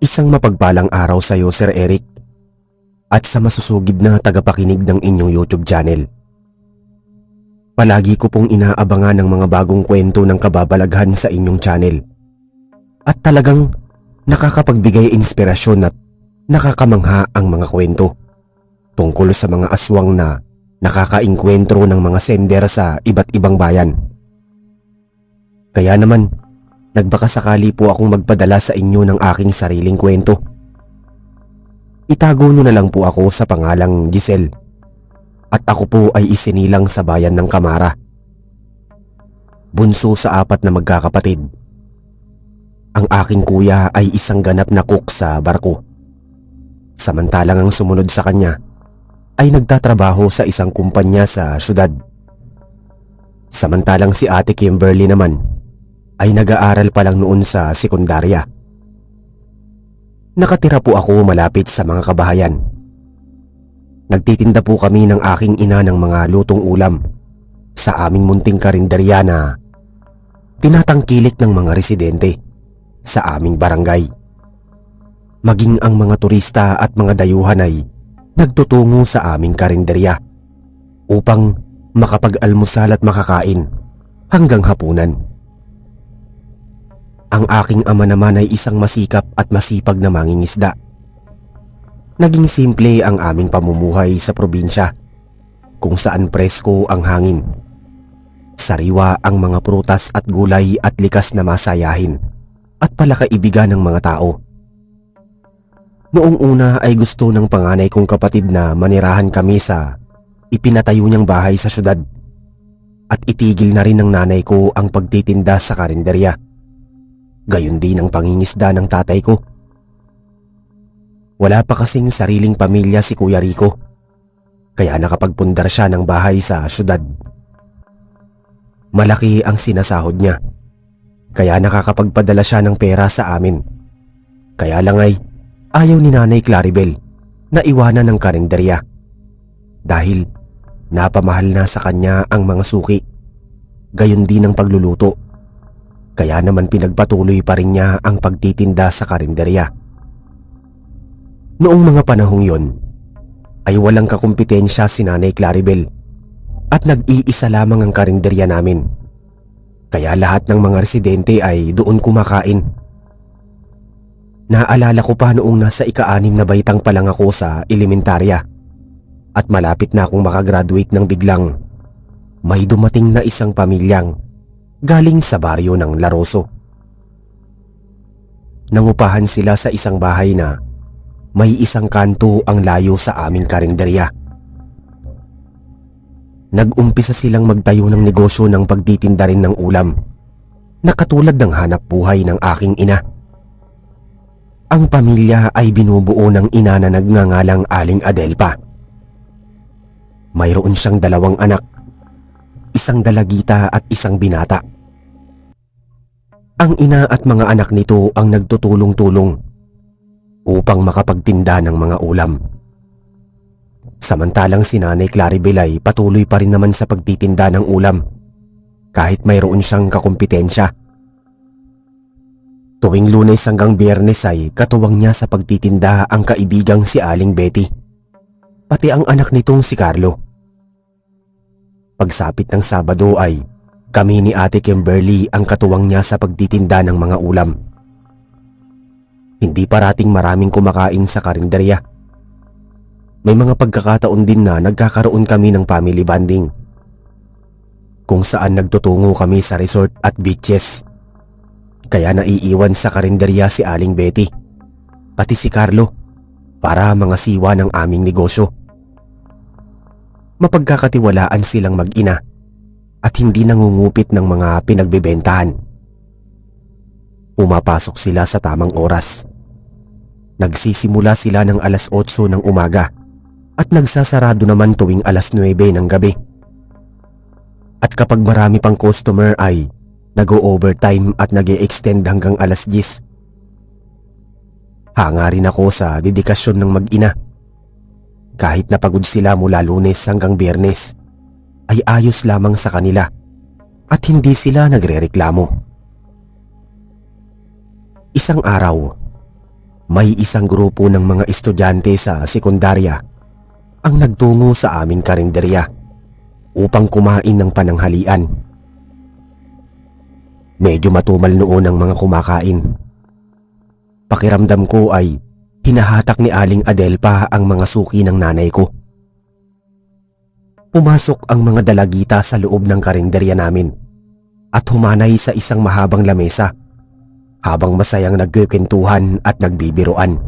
Isang mapagpalang araw sa iyo, Sir Eric, at sa masusugid na tagapakinig ng inyong YouTube channel. Palagi ko pong inaabangan ng mga bagong kwento ng kababalaghan sa inyong channel. At talagang nakakapagbigay inspirasyon at nakakamangha ang mga kwento tungkol sa mga aswang na nakakaengkwentro ng mga sender sa iba't ibang bayan. Kaya naman, nagbakasakali po akong magpadala sa inyo ng aking sariling kwento. Itago nyo na lang po ako sa pangalang Giselle, at ako po ay isinilang sa bayan ng Kamara. Bunso sa 4 na magkakapatid. Ang aking kuya ay isang ganap na cook sa barko. Samantalang ang sumunod sa kanya ay nagtatrabaho sa isang kumpanya sa syudad. Samantalang si Ate Kimberly naman ay nag-aaral pa lang noon sa sekundarya. Nakatira po ako malapit sa mga kabahayan. Nagtitinda po kami ng aking ina ng mga lutong ulam sa aming munting karinderya na tinatangkilik ng mga residente sa aming barangay. Maging ang mga turista at mga dayuhan ay nagtutungo sa aming karinderya upang makapag-almusal at makakain hanggang hapunan. Ang aking ama naman ay isang masikap at masipag na mangingisda. Naging simple ang aming pamumuhay sa probinsya, kung saan presko ang hangin, sariwa ang mga prutas at gulay at likas na masayahin at palakaibigan ng mga tao. Noong una ay gusto ng panganay kong kapatid na manirahan kami sa ipinatayo niyang bahay sa syudad at itigil na rin ng nanay ko ang pagtitinda sa karinderya. Gayon din ang pangingisda ng tatay ko. Wala pa kasing sariling pamilya si Kuya Rico, kaya nakapagpundar siya ng bahay sa syudad. Malaki ang sinasahod niya, kaya nakakapagpadala siya ng pera sa amin. Kaya lang ay ayaw ni Nanay Claribel na iwanan ng karinderya dahil napamahal na sa kanya ang mga suki, gayon din ang pagluluto. Kaya naman pinagpatuloy pa rin niya ang pagtitinda sa karinderya. Noong mga panahong yon ay walang kakumpetensya si Nanay Claribel at nag-iisa lamang ang karinderya namin. Kaya lahat ng mga residente ay doon kumakain. Naalala ko pa noong nasa ika-6 na baitang pa lang ako sa elementarya at malapit na akong makagraduate nang biglang may dumating na isang pamilyang galing sa baryo ng Laroso. Nangupahan sila sa isang bahay na may isang kanto ang layo sa aming karinderya. Nag-umpisa silang magtayo ng negosyo ng pagtitinda rin ng ulam na katulad ng hanap buhay ng aking ina. Ang pamilya ay binubuo ng ina na nagngangalang Aling Adelpa. Mayroon siyang 2 anak, isang dalagita at isang binata. Ang ina at mga anak nito ang nagtutulong-tulong upang makapagtinda ng mga ulam. Samantalang si Nanay Claribel ay patuloy pa rin naman sa pagtitinda ng ulam kahit mayroon siyang kakumpetensya. Tuwing Lunes hanggang Biyernes ay katuwang niya sa pagtitinda ang kaibigang si Aling Betty, pati ang anak nitong si Carlo. Pagsapit ng Sabado ay kami ni Ate Kimberly ang katuwang niya sa pagtitinda ng mga ulam. Hindi parating maraming kumakain sa karinderya. May mga pagkakataon din na nagkakaroon kami ng family bonding, kung saan nagtutungo kami sa resort at beaches. Kaya naiiwan sa karinderya si Aling Betty, pati si Carlo, para mga siwa ng aming negosyo. Mapagkakatiwalaan silang mag-ina at hindi nangungupit ng mga pinagbebentahan. Pumapasok sila sa tamang oras. Nagsisimula sila ng alas 8 ng umaga at nagsasarado naman tuwing alas 9 ng gabi. At kapag marami pang customer ay nag-o-overtime at nag-e-extend hanggang alas 10. Hanga rin ako sa dedikasyon ng mag-ina. Kahit napagod sila mula Lunes hanggang Biyernes, ay ayos lamang sa kanila at hindi sila nagrereklamo. Isang araw, may isang grupo ng mga estudyante sa sekundarya ang nagtungo sa aming karinderya upang kumain ng pananghalian. Medyo matumal noon ang mga kumakain. Pakiramdam ko ay hinahatak ni Aling Adelpa ang mga suki ng nanay ko. Pumasok ang mga dalagita sa loob ng karinderya namin at humanay sa isang mahabang lamesa habang masayang nagkukwentuhan at nagbibiruan.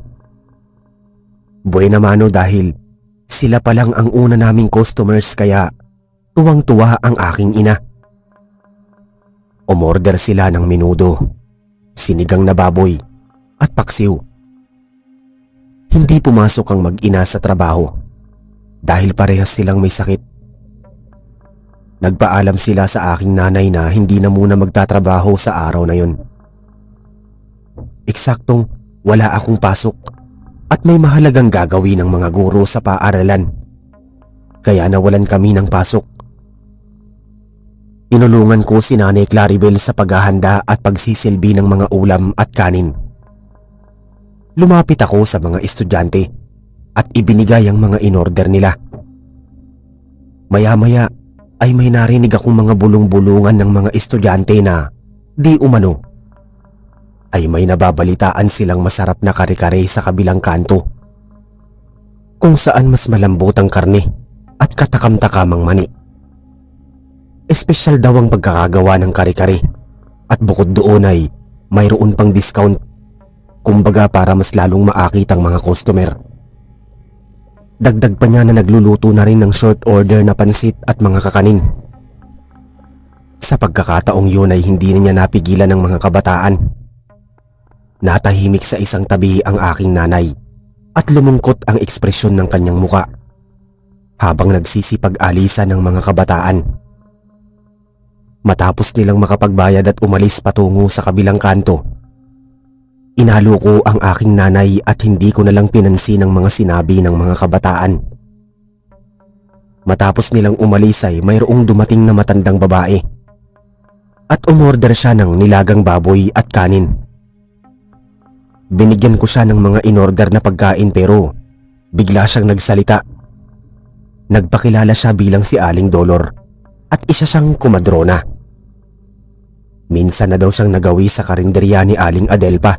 Buena mano dahil sila pa lang ang una naming customers kaya tuwang-tuwa ang aking ina. Umorder sila ng menudo, sinigang na baboy at paksiw. Hindi pumasok ang mag-ina sa trabaho dahil parehas silang may sakit. Nagpaalam sila sa aking nanay na hindi na muna magtatrabaho sa araw na yun. Eksaktong wala akong pasok at may mahalagang gagawin ng mga guro sa paaralan, kaya nawalan kami ng pasok. Inulungan ko si Nanay Claribel sa paghahanda at pagsisilbi ng mga ulam at kanin. Lumapit ako sa mga estudyante at ibinigay ang mga inorder nila. Maya-maya ay may narinig akong mga bulong-bulungan ng mga estudyante na di umano ay may nababalitaan silang masarap na kare-kare sa kabilang kanto, kung saan mas malambot ang karne at katakam-takamang mani. Espesyal daw ang pagkakagawa ng kare-kare at bukod doon ay mayroon pang discount, kumbaga para mas lalong maakit ang mga customer. Dagdag pa niya na nagluluto na rin ng short order na pansit at mga kakanin. Sa pagkakataong yun ay hindi na niya napigilan ng mga kabataan. Natahimik sa isang tabi ang aking nanay at lumungkot ang ekspresyon ng kanyang muka habang nagsisipag-alisa ng mga kabataan. Matapos nilang makapagbayad at umalis patungo sa kabilang kanto, inalo ko ang aking nanay at hindi ko na lang pinansin ang mga sinabi ng mga kabataan. Matapos nilang umalis ay mayroong dumating na matandang babae at umorder siya ng nilagang baboy at kanin. Binigyan ko siya ng mga inorder na pagkain pero bigla siyang nagsalita. Nagpakilala siya bilang si Aling Dolor at isa siyang kumadrona. Minsan na daw siyang nagawi sa karinderya ni Aling Adelpa.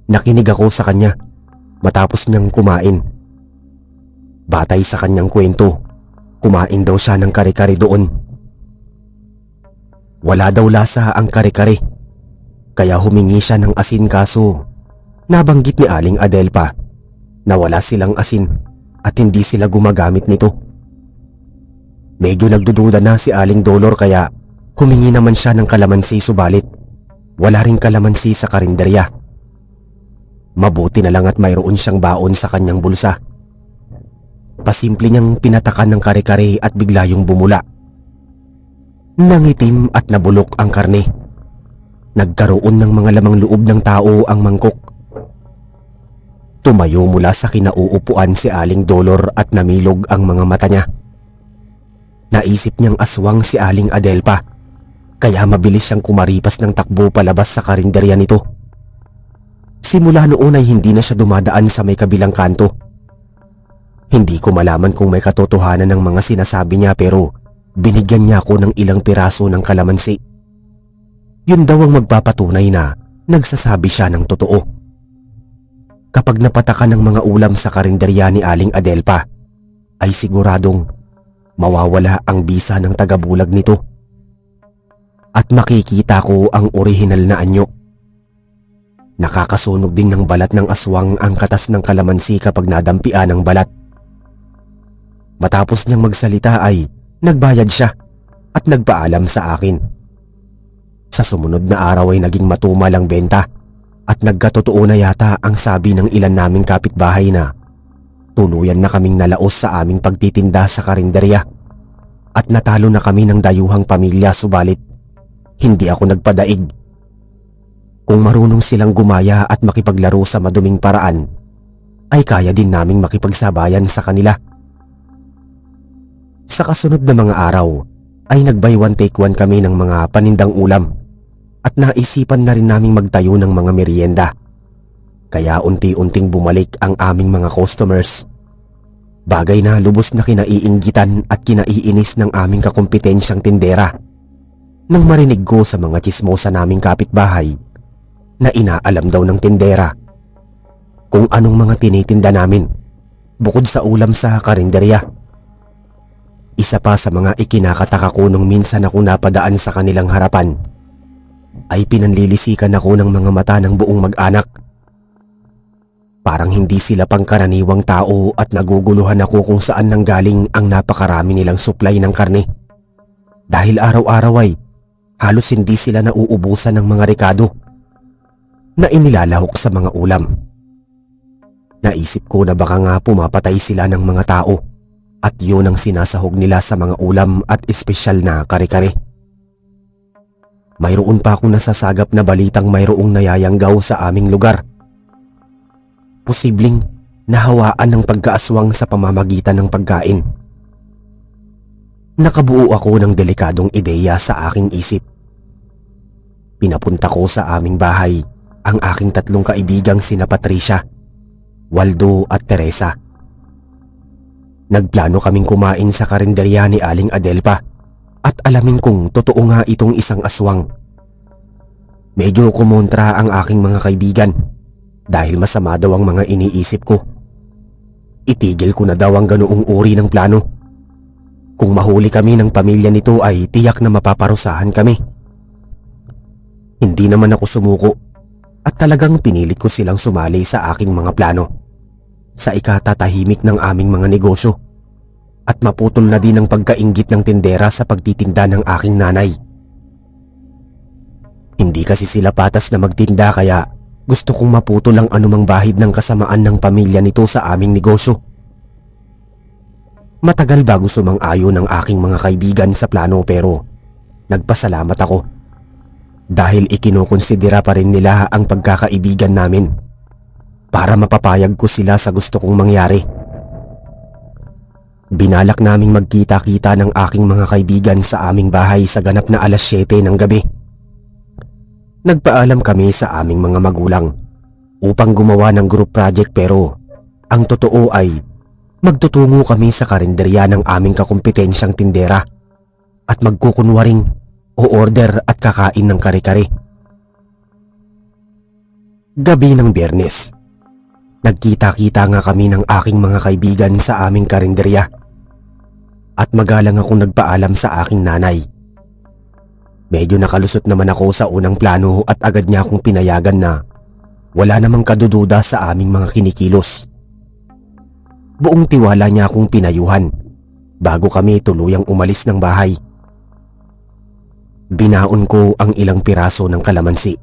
Nakinig ako sa kanya matapos niyang kumain. Batay sa kanyang kwento, kumain daw siya ng kare-kare doon. Wala daw lasa ang kare-kare, kaya humingi siya ng asin kaso nabanggit ni Aling Adelpa na wala silang asin at hindi sila gumagamit nito. Medyo nagdududa na si Aling Dolor kaya humingi naman siya ng kalamansi subalit wala ring kalamansi sa karinderya. Mabuti na lang at mayroon siyang baon sa kanyang bulsa. Pasimple niyang pinatakan ng kare-kare at bigla yung bumula. Nangitim at nabulok ang karne. Nagkaroon ng mga lamang loob ng tao ang mangkok. Tumayo mula sa kinauupuan si Aling Dolor at namilog ang mga mata niya. Naisip niyang aswang si Aling Adelpa, kaya mabilis siyang kumaripas ng takbo palabas sa karinderya nito. Simula noon ay hindi na siya dumadaan sa may kabilang kanto. Hindi ko malaman kung may katotohanan ng mga sinasabi niya pero binigyan niya ako ng ilang piraso ng kalamansi. Yun daw ang magpapatunay na nagsasabi siya ng totoo. Kapag napatakan ng mga ulam sa karinderya ni Aling Adelpa, ay siguradong mawawala ang bisa ng tagabulag nito. At makikita ko ang orihinal na anyo. Nakakasunog din ng balat ng aswang ang katas ng kalamansi kapag nadampian ng balat. Matapos niyang magsalita ay nagbayad siya at nagpaalam sa akin. Sa sumunod na araw ay naging matumal ang benta at nagkatotoo na yata ang sabi ng ilan naming kapitbahay na tuluyan na kaming nalaos sa aming pagtitinda sa karinderya at natalo na kami ng dayuhang pamilya subalit hindi ako nagpadaig. Kung marunong silang gumaya at makipaglaro sa maduming paraan, ay kaya din naming makipagsabayan sa kanila. Sa kasunod na mga araw ay nag-buy one take one kami ng mga panindang ulam at naisipan na rin naming magtayo ng mga merienda. Kaya unti-unting bumalik ang aming mga customers. Bagay na lubos na kinaiinggitan at kinaiinis ng aming kakumpetensyang tindera nang marinig ko sa mga tsismosa naming kapitbahay na inaalam daw ng tindera kung anong mga tinitinda namin bukod sa ulam sa karinderya. Isa pa sa mga ikinakataka ko nung minsan ako napadaan sa kanilang harapan ay pinanlilisikan ako ng mga mata ng buong mag-anak. Parang hindi sila pangkaraniwang tao at naguguluhan ako kung saan nanggaling ang napakarami nilang supply ng karne. Dahil araw-araw ay halos hindi sila nauubusan ng mga rekado na inilalahok sa mga ulam. Naisip ko na baka nga pumapatay sila ng mga tao at yun ang sinasahog nila sa mga ulam at espesyal na kare-kare. Mayroon pa akong nasasagap na balitang mayroong nayayanggaw sa aming lugar. Posibleng nahawaan ng pagkaaswang sa pamamagitan ng pagkain. Nakabuo ako ng delikadong ideya sa aking isip. Pinapunta ko sa aming bahay ang aking 3 kaibigang sina Patricia, Waldo at Teresa. Nagplano kaming kumain sa karinderya ni Aling Adelpa at alamin kung totoo nga itong isang aswang. Medyo kumontra ang aking mga kaibigan dahil masama daw ang mga iniisip ko. Itigil ko na daw ang ganoong uri ng plano. Kung mahuli kami ng pamilya nito ay tiyak na mapaparusahan kami. Hindi naman ako sumuko at talagang pinilit ko silang sumali sa aking mga plano sa ikatatahimik ng aming mga negosyo at maputol na din ang pagkainggit ng tindera sa pagtitinda ng aking nanay. Hindi kasi sila patas na magtinda kaya gusto kong maputol ang anumang bahid ng kasamaan ng pamilya nito sa aming negosyo. Matagal bago sumang-ayon ng aking mga kaibigan sa plano pero nagpasalamat ako dahil ikinukonsidera pa rin nila ang pagkakaibigan namin para mapapayag ko sila sa gusto kong mangyari. Binalak naming magkita-kita ng aking mga kaibigan sa aming bahay sa ganap na 7:00 ng gabi. Nagpaalam kami sa aming mga magulang upang gumawa ng group project pero ang totoo ay magtutungo kami sa karinderya ng aming kakumpetensyang tindera at magkukunwaring o order at kakain ng kare-kare. Gabi ng Biyernes, nagkita-kita nga kami ng aking mga kaibigan sa aming karinderya at magalang akong nagpaalam sa aking nanay. Medyo nakalusot naman ako sa unang plano at agad niya akong pinayagan na wala namang kadududa sa aming mga kinikilos. Buong tiwala niya akong pinayuhan bago kami tuluyang umalis ng bahay. Binaon ko ang ilang piraso ng kalamansi.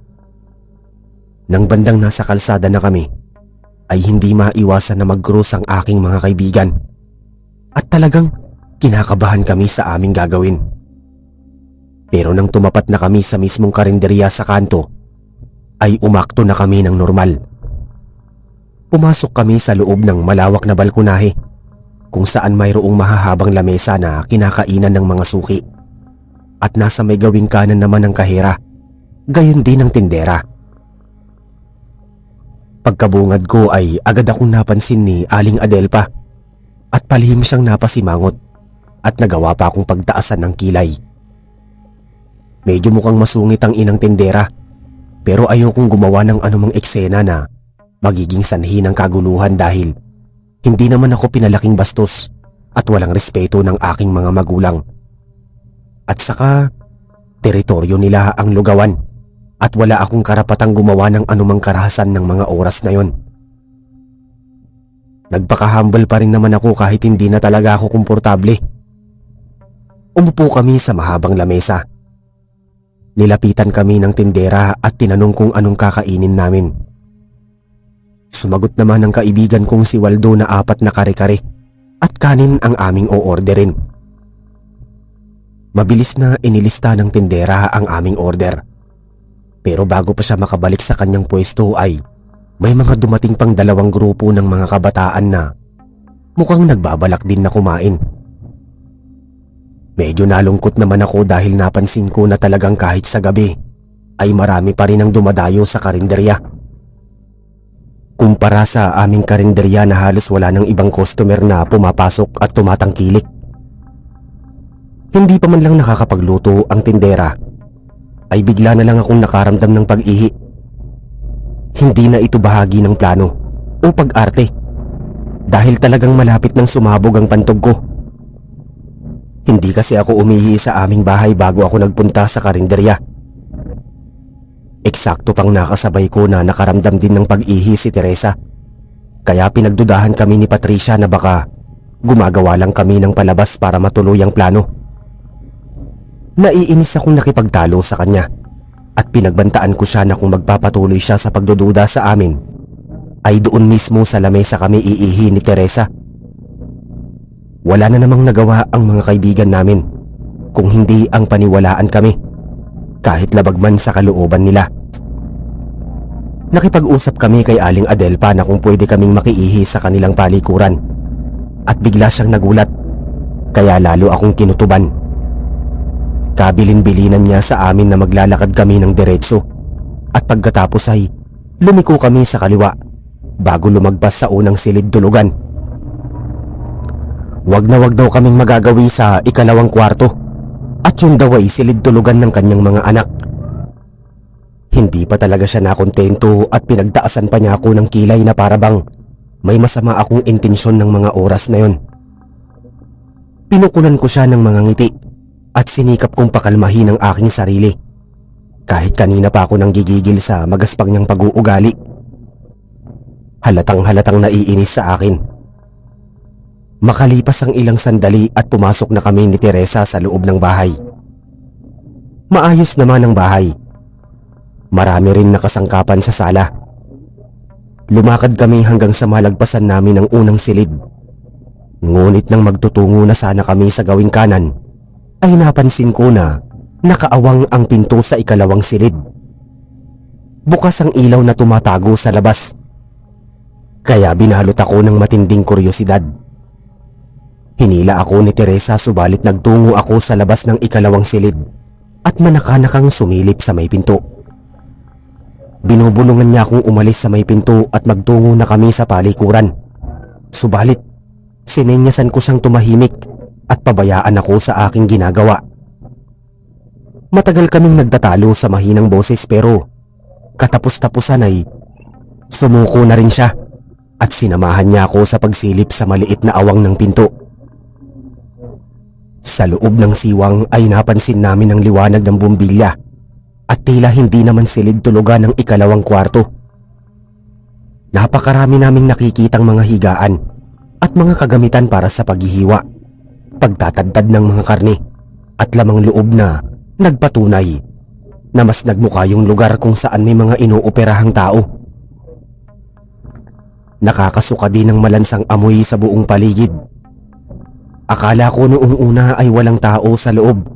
Nang bandang nasa kalsada na kami, ay hindi maiwasan na mag-cruise ang aking mga kaibigan at talagang kinakabahan kami sa aming gagawin. Pero nang tumapat na kami sa mismong karinderya sa kanto, ay umakto na kami ng normal. Pumasok kami sa loob ng malawak na balkonahe kung saan mayroong mahahabang lamesa na kinakainan ng mga suki. At nasa may gawing kanan naman ng kahera, gayon din ang tindera. Pagkabungad ko ay agad akong napansin ni Aling Adelpa at palihim siyang napasimangot at nagawa pa akong pagtaasan ng kilay. Medyo mukhang masungit ang inang tindera pero ayokong gumawa ng anumang eksena na magiging sanhi ng kaguluhan dahil hindi naman ako pinalaking bastos at walang respeto ng aking mga magulang. At saka, teritoryo nila ang lugawan at wala akong karapatang gumawa ng anumang karahasan ng mga oras na yon. Nagpaka-humble pa rin naman ako kahit hindi na talaga ako komportable. Umupo kami sa mahabang lamesa. Nilapitan kami ng tindera at tinanong kung anong kakainin namin. Sumagot naman ang kaibigan kong si Waldo na 4 na kare-kare at kanin ang aming o-orderin. Mabilis na inilista ng tindera ang aming order. Pero bago pa siya makabalik sa kanyang pwesto ay may mga dumating pang 2 grupo ng mga kabataan na mukhang nagbabalak din na kumain. Medyo nalungkot naman ako dahil napansin ko na talagang kahit sa gabi ay marami pa rin ang dumadayo sa karinderya. Kumpara sa aming karinderya na halos wala ng ibang customer na pumapasok at tumatangkilik. Hindi pa man lang nakakapagluto ang tindera ay bigla na lang akong nakaramdam ng pag-ihi. Hindi na ito bahagi ng plano o pag-arte dahil talagang malapit nang sumabog ang pantog ko. Hindi kasi ako umihi sa aming bahay bago ako nagpunta sa karinderya. Eksakto pang nakasabay ko na nakaramdam din ng pag-ihi si Teresa. Kaya pinagdudahan kami ni Patricia na baka gumagawa lang kami ng palabas para matuloy ang plano. Naiinis akong nakipagtalo sa kanya at pinagbantaan ko siya na kung magpapatuloy siya sa pagdududa sa amin ay doon mismo sa lamesa kami iihi ni Teresa. Wala na namang nagawa ang mga kaibigan namin kung hindi ang paniwalaan kami kahit labag man sa kalooban nila. Nakipag-usap kami kay Aling Adelpa na kung pwede kaming makiihi sa kanilang palikuran at bigla siyang nagulat kaya lalo akong kinutuban. Kabilin-bilinan niya sa amin na maglalakad kami ng diretso at pagkatapos ay lumiko kami sa kaliwa bago lumagpas sa unang silid tulugan. Wag na wag daw kaming magagawi sa ikalawang kwarto at yun daw ay silid tulugan ng kanyang mga anak. Hindi pa talaga siya nakontento at pinagtaasan pa niya ako ng kilay na parabang may masama akong intensyon ng mga oras na yon. Pinukulan ko siya ng mga ngiti at sinikap kong pakalmahin ang aking sarili kahit kanina pa ako nang gigigil sa magaspang niyang pag-uugali. Halatang naiinis sa akin. Makalipas ang ilang sandali at pumasok na kami ni Teresa sa loob ng bahay. Maayos naman ang bahay. Marami rin nakasangkapan sa sala. Lumakad kami hanggang sa malagpasan namin ang unang silid. Ngunit nang magtutungo na sana kami sa gawing kanan, ay napansin ko na nakaawang ang pinto sa ikalawang silid. Bukas ang ilaw na tumatago sa labas. Kaya binalot ako ng matinding kuryosidad. Hinila ako ni Teresa subalit nagtungo ako sa labas ng ikalawang silid at manakanakang sumilip sa may pinto. Binubulungan niya akong umalis sa may pinto at magtungo na kami sa palikuran. Subalit, sinenyasan ko siyang tumahimik at pabayaan ako sa aking ginagawa. Matagal kaming nagtatalo sa mahinang boses pero katapos-tapusan ay sumuko na rin siya at sinamahan niya ako sa pagsilip sa maliit na awang ng pinto. Sa loob ng siwang ay napansin namin ang liwanag ng bumbilya at tila hindi naman silid tulugan ng ikalawang kwarto. Napakarami naming nakikitang mga higaan at mga kagamitan para sa paghihiwa, pagtatadtad ng mga karne at lamang loob na nagpatunay na mas nagmukha yung lugar kung saan may mga inuoperahang tao. Nakakasuka din ng malansang amoy sa buong paligid. Akala ko noong una ay walang tao sa loob,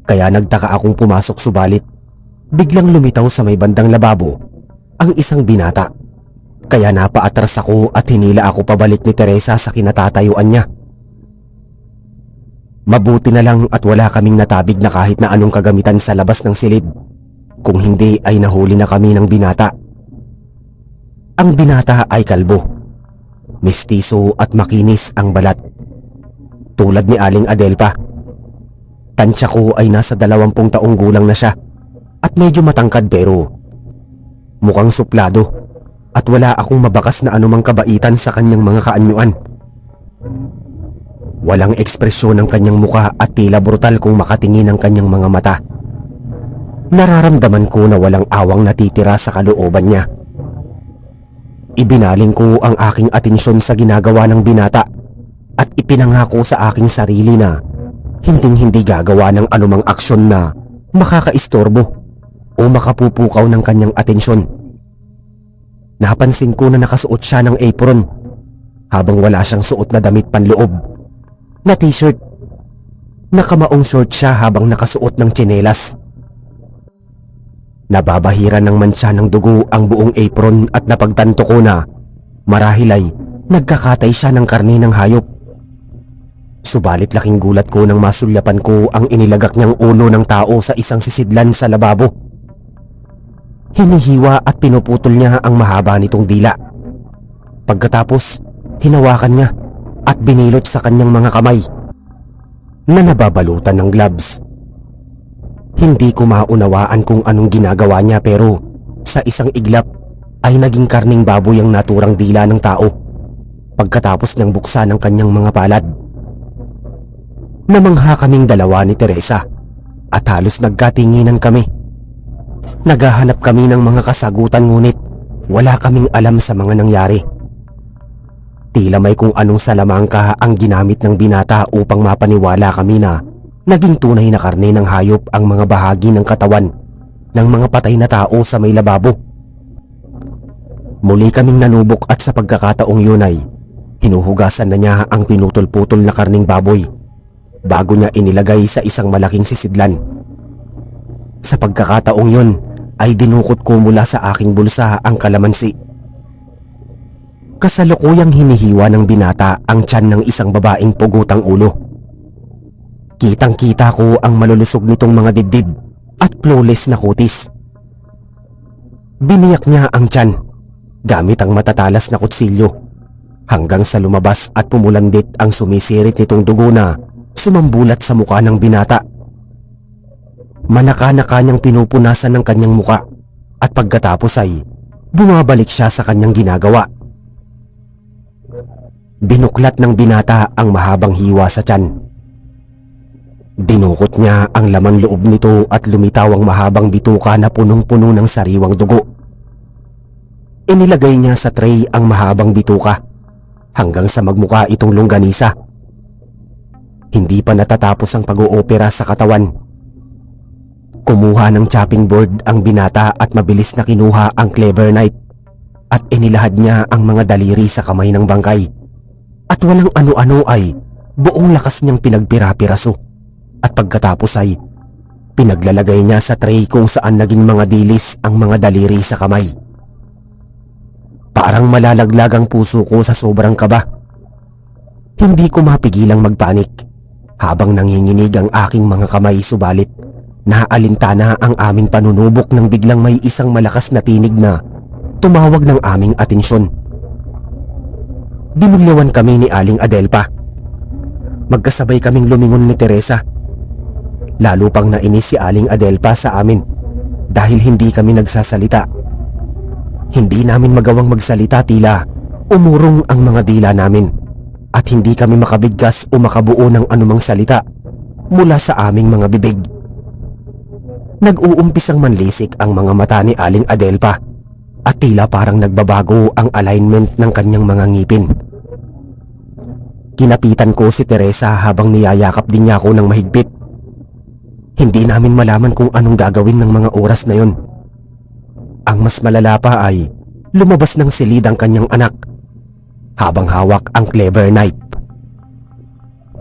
kaya nagtaka akong pumasok subalit biglang lumitaw sa may bandang lababo ang isang binata. Kaya napaatras ako at hinila ako pabalik ni Teresa sa kinatatayuan niya. Mabuti na lang at wala kaming natabig na kahit na anong kagamitan sa labas ng silid. Kung hindi ay nahuli na kami ng binata. Ang binata ay kalbo, mistiso at makinis ang balat. Tulad ni Aling Adelpa. Tansya ko ay nasa 20 taong gulang na siya at medyo matangkad pero mukhang suplado at wala akong mabakas na anumang kabaitan sa kanyang mga kaanyuan. Walang ekspresyon ng kanyang muka at tila brutal kung makatingin ang kanyang mga mata. Nararamdaman ko na walang awang natitira sa kalooban niya. Ibinaling ko ang aking atensyon sa ginagawa ng binata at ipinangako sa aking sarili na hinding-hindi gagawa ng anumang aksyon na makakaistorbo o makapupukaw ng kanyang atensyon. Napansin ko na nakasuot siya ng apron habang wala siyang suot na damit panloob na t-shirt. Nakamaong short siya habang nakasuot ng tsinelas. Nababahiran ng mansa ng dugo ang buong apron at napagtanto ko na marahil ay nagkakatay siya ng karne ng hayop. Subalit laking gulat ko nang masulyapan ko ang inilagak niyang ulo ng tao sa isang sisidlan sa lababo. Hinihiwa at pinuputol niya ang mahaba nitong dila. Pagkatapos, hinawakan niya at binilot sa kanyang mga kamay na nababalutan ng gloves. Hindi ko maunawaan kung anong ginagawa niya, pero sa isang iglap ay naging karning baboy ang naturang dila ng tao pagkatapos niyang buksan ang kanyang mga palad. Namangha kaming dalawa ni Teresa at halos nagkatinginan kami. Naghahanap kami ng mga kasagutan, ngunit wala kaming alam sa mga nangyari. Tila may kung anong salamangka ang ginamit ng binata upang mapaniwala kami na naging tunay na karne ng hayop ang mga bahagi ng katawan ng mga patay na tao sa may lababo. Muli kaming nanubok at sa pagkakataong yun ay hinuhugasan na niya ang pinutol-putol na karning baboy bago niya inilagay sa isang malaking sisidlan. Sa pagkakataong yun ay dinukot ko mula sa aking bulsa ang kalamansi. Kasalukuyang hinihiwa ng binata ang tiyan ng isang babaeng pugutang ulo. Kitang-kita ko ang malulusog nitong mga dibdib at flawless na kutis. Biniyak niya ang tiyan gamit ang matatalas na kutsilyo hanggang sa lumabas at pumulandit ang sumisirit nitong dugo na sumambulat sa muka ng binata. Manaka-naka niyang pinupunasan ng kanyang muka at pagkatapos ay bumabalik siya sa kanyang ginagawa. Binuklat ng binata ang mahabang hiwa sa tiyan. Dinukot niya ang laman loob nito at lumitaw ang mahabang bituka na punong-puno ng sariwang dugo. Inilagay niya sa tray ang mahabang bituka hanggang sa magmuka itong longganisa. Hindi pa natatapos ang pag-oopera sa katawan. Kumuha ng chopping board ang binata at mabilis na kinuha ang clever knife at inilahad niya ang mga daliri sa kamay ng bangkay. At walang ano-ano ay buong lakas niyang pinagpira-piraso at pagkatapos ay pinaglalagay niya sa tray kung saan naging mga dilis ang mga daliri sa kamay. Parang malalaglag ang puso ko sa sobrang kaba. Hindi ko mapigilang magpanik habang nanginginig ang aking mga kamay, subalit naaalintana ang aming panunubok nang biglang may isang malakas na tinig na tumawag ng aming atensyon. Binulyawan kami ni Aling Adelpa. Magkasabay kaming lumingon ni Teresa. Lalo pang nainis si Aling Adelpa sa amin dahil hindi kami nagsasalita. Hindi namin magawang magsalita, tila umurong ang mga dila namin at hindi kami makabigkas o makabuo ng anumang salita mula sa aming mga bibig. Nag-uumpisang manlisik ang mga mata ni Aling Adelpa at tila parang nagbabago ang alignment ng kanyang mga ngipin. Kinapitan ko si Teresa habang niyayakap din niya ako ng mahigpit. Hindi namin malaman kung anong gagawin ng mga oras na yon. Ang mas malala pa ay lumabas ng silid ang kanyang anak habang hawak ang clever knife.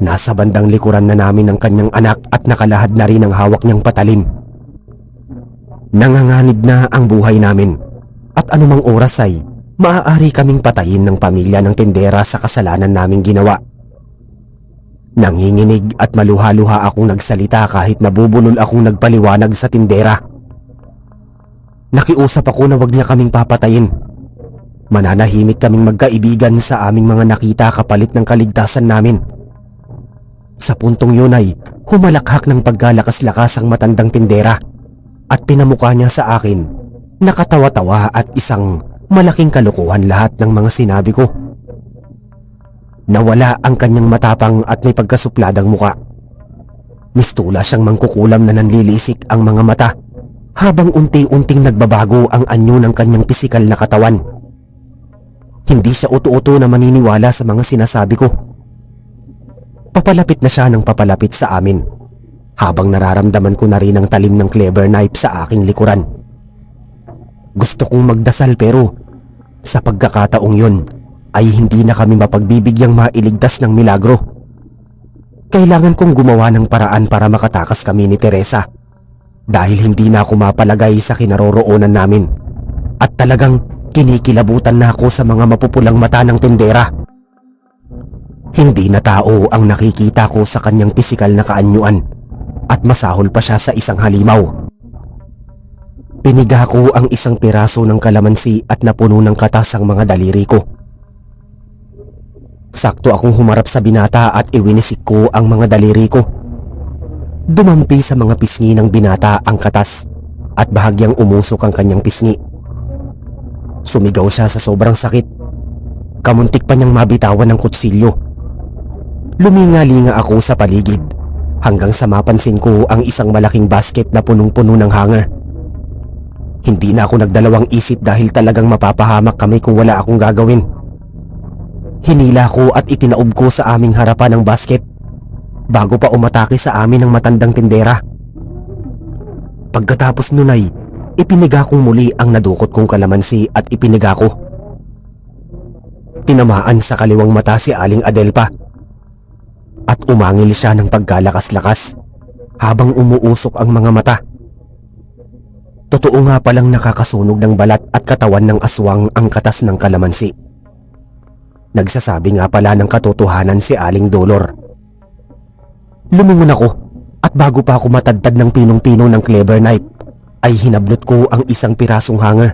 Nasa bandang likuran na namin ng kanyang anak at nakalahad na rin ang hawak niyang patalim. Nanganganib na ang buhay namin at anumang oras ay maaari kaming patayin ng pamilya ng tindera sa kasalanan naming ginawa. Nanginginig at maluha-luha akong nagsalita kahit nabubulol akong nagpaliwanag sa tindera. Nakiusap ako na wag niya kaming papatayin. Mananahimik kaming magkaibigan sa aming mga nakita kapalit ng kaligtasan namin. Sa puntong yun ay humalakhak ng pagkalakas-lakas ang matandang tindera at pinamukha niya sa akin nakatawa-tawa at isang malaking kalokohan lahat ng mga sinabi ko. Nawala ang kanyang matapang at may pagkasupladang muka. Mistula siyang mangkukulam na nanlilisik ang mga mata habang unti-unting nagbabago ang anyo ng kanyang pisikal na katawan. Hindi siya uto-uto na maniniwala sa mga sinasabi ko. Papalapit na siya ng papalapit sa amin habang nararamdaman ko na rin ang talim ng clever knife sa aking likuran. Gusto kong magdasal pero sa pagkakataong yun ay hindi na kami mapagbibigyang mailigtas ng milagro. Kailangan kong gumawa ng paraan para makatakas kami ni Teresa dahil hindi na ako mapalagay sa kinaroroonan namin at talagang kinikilabutan na ako sa mga mapupulang mata ng tindera. Hindi na tao ang nakikita ko sa kanyang pisikal na kaanyuan at masahol pa siya sa isang halimaw. Piniga ko ang isang piraso ng kalamansi at napuno ng katas ang mga daliri ko. Sakto akong humarap sa binata at iwinisik ko ang mga daliri ko. Dumampi sa mga pisngi ng binata ang katas at bahagyang umusok ang kanyang pisngi. Sumigaw siya sa sobrang sakit. Kamuntik pa niyang mabitawan ng kutsilyo. Luminga-linga ako sa paligid hanggang sa mapansin ko ang isang malaking basket na punong-puno ng hanger. Hindi na ako nagdalawang isip dahil talagang mapapahamak kami kung wala akong gagawin. Hinila ko at itinaob ko sa aming harapan ng basket bago pa umatake sa amin ng matandang tindera. Pagkatapos nun ay ipiniga kong muli ang nadukot kong kalamansi at ipiniga ko. Tinamaan sa kaliwang mata si Aling Adelpa at umangil siya ng pagkalakas-lakas habang umuusok ang mga mata. Totoo nga palang nakakasunog ng balat at katawan ng aswang ang katas ng kalamansi. Nagsasabi nga pala ng katotohanan si Aling Dolor. Lumingon ako at bago pa ako matadtad ng pinong-pino ng clever knife ay hinablot ko ang isang pirasong hanger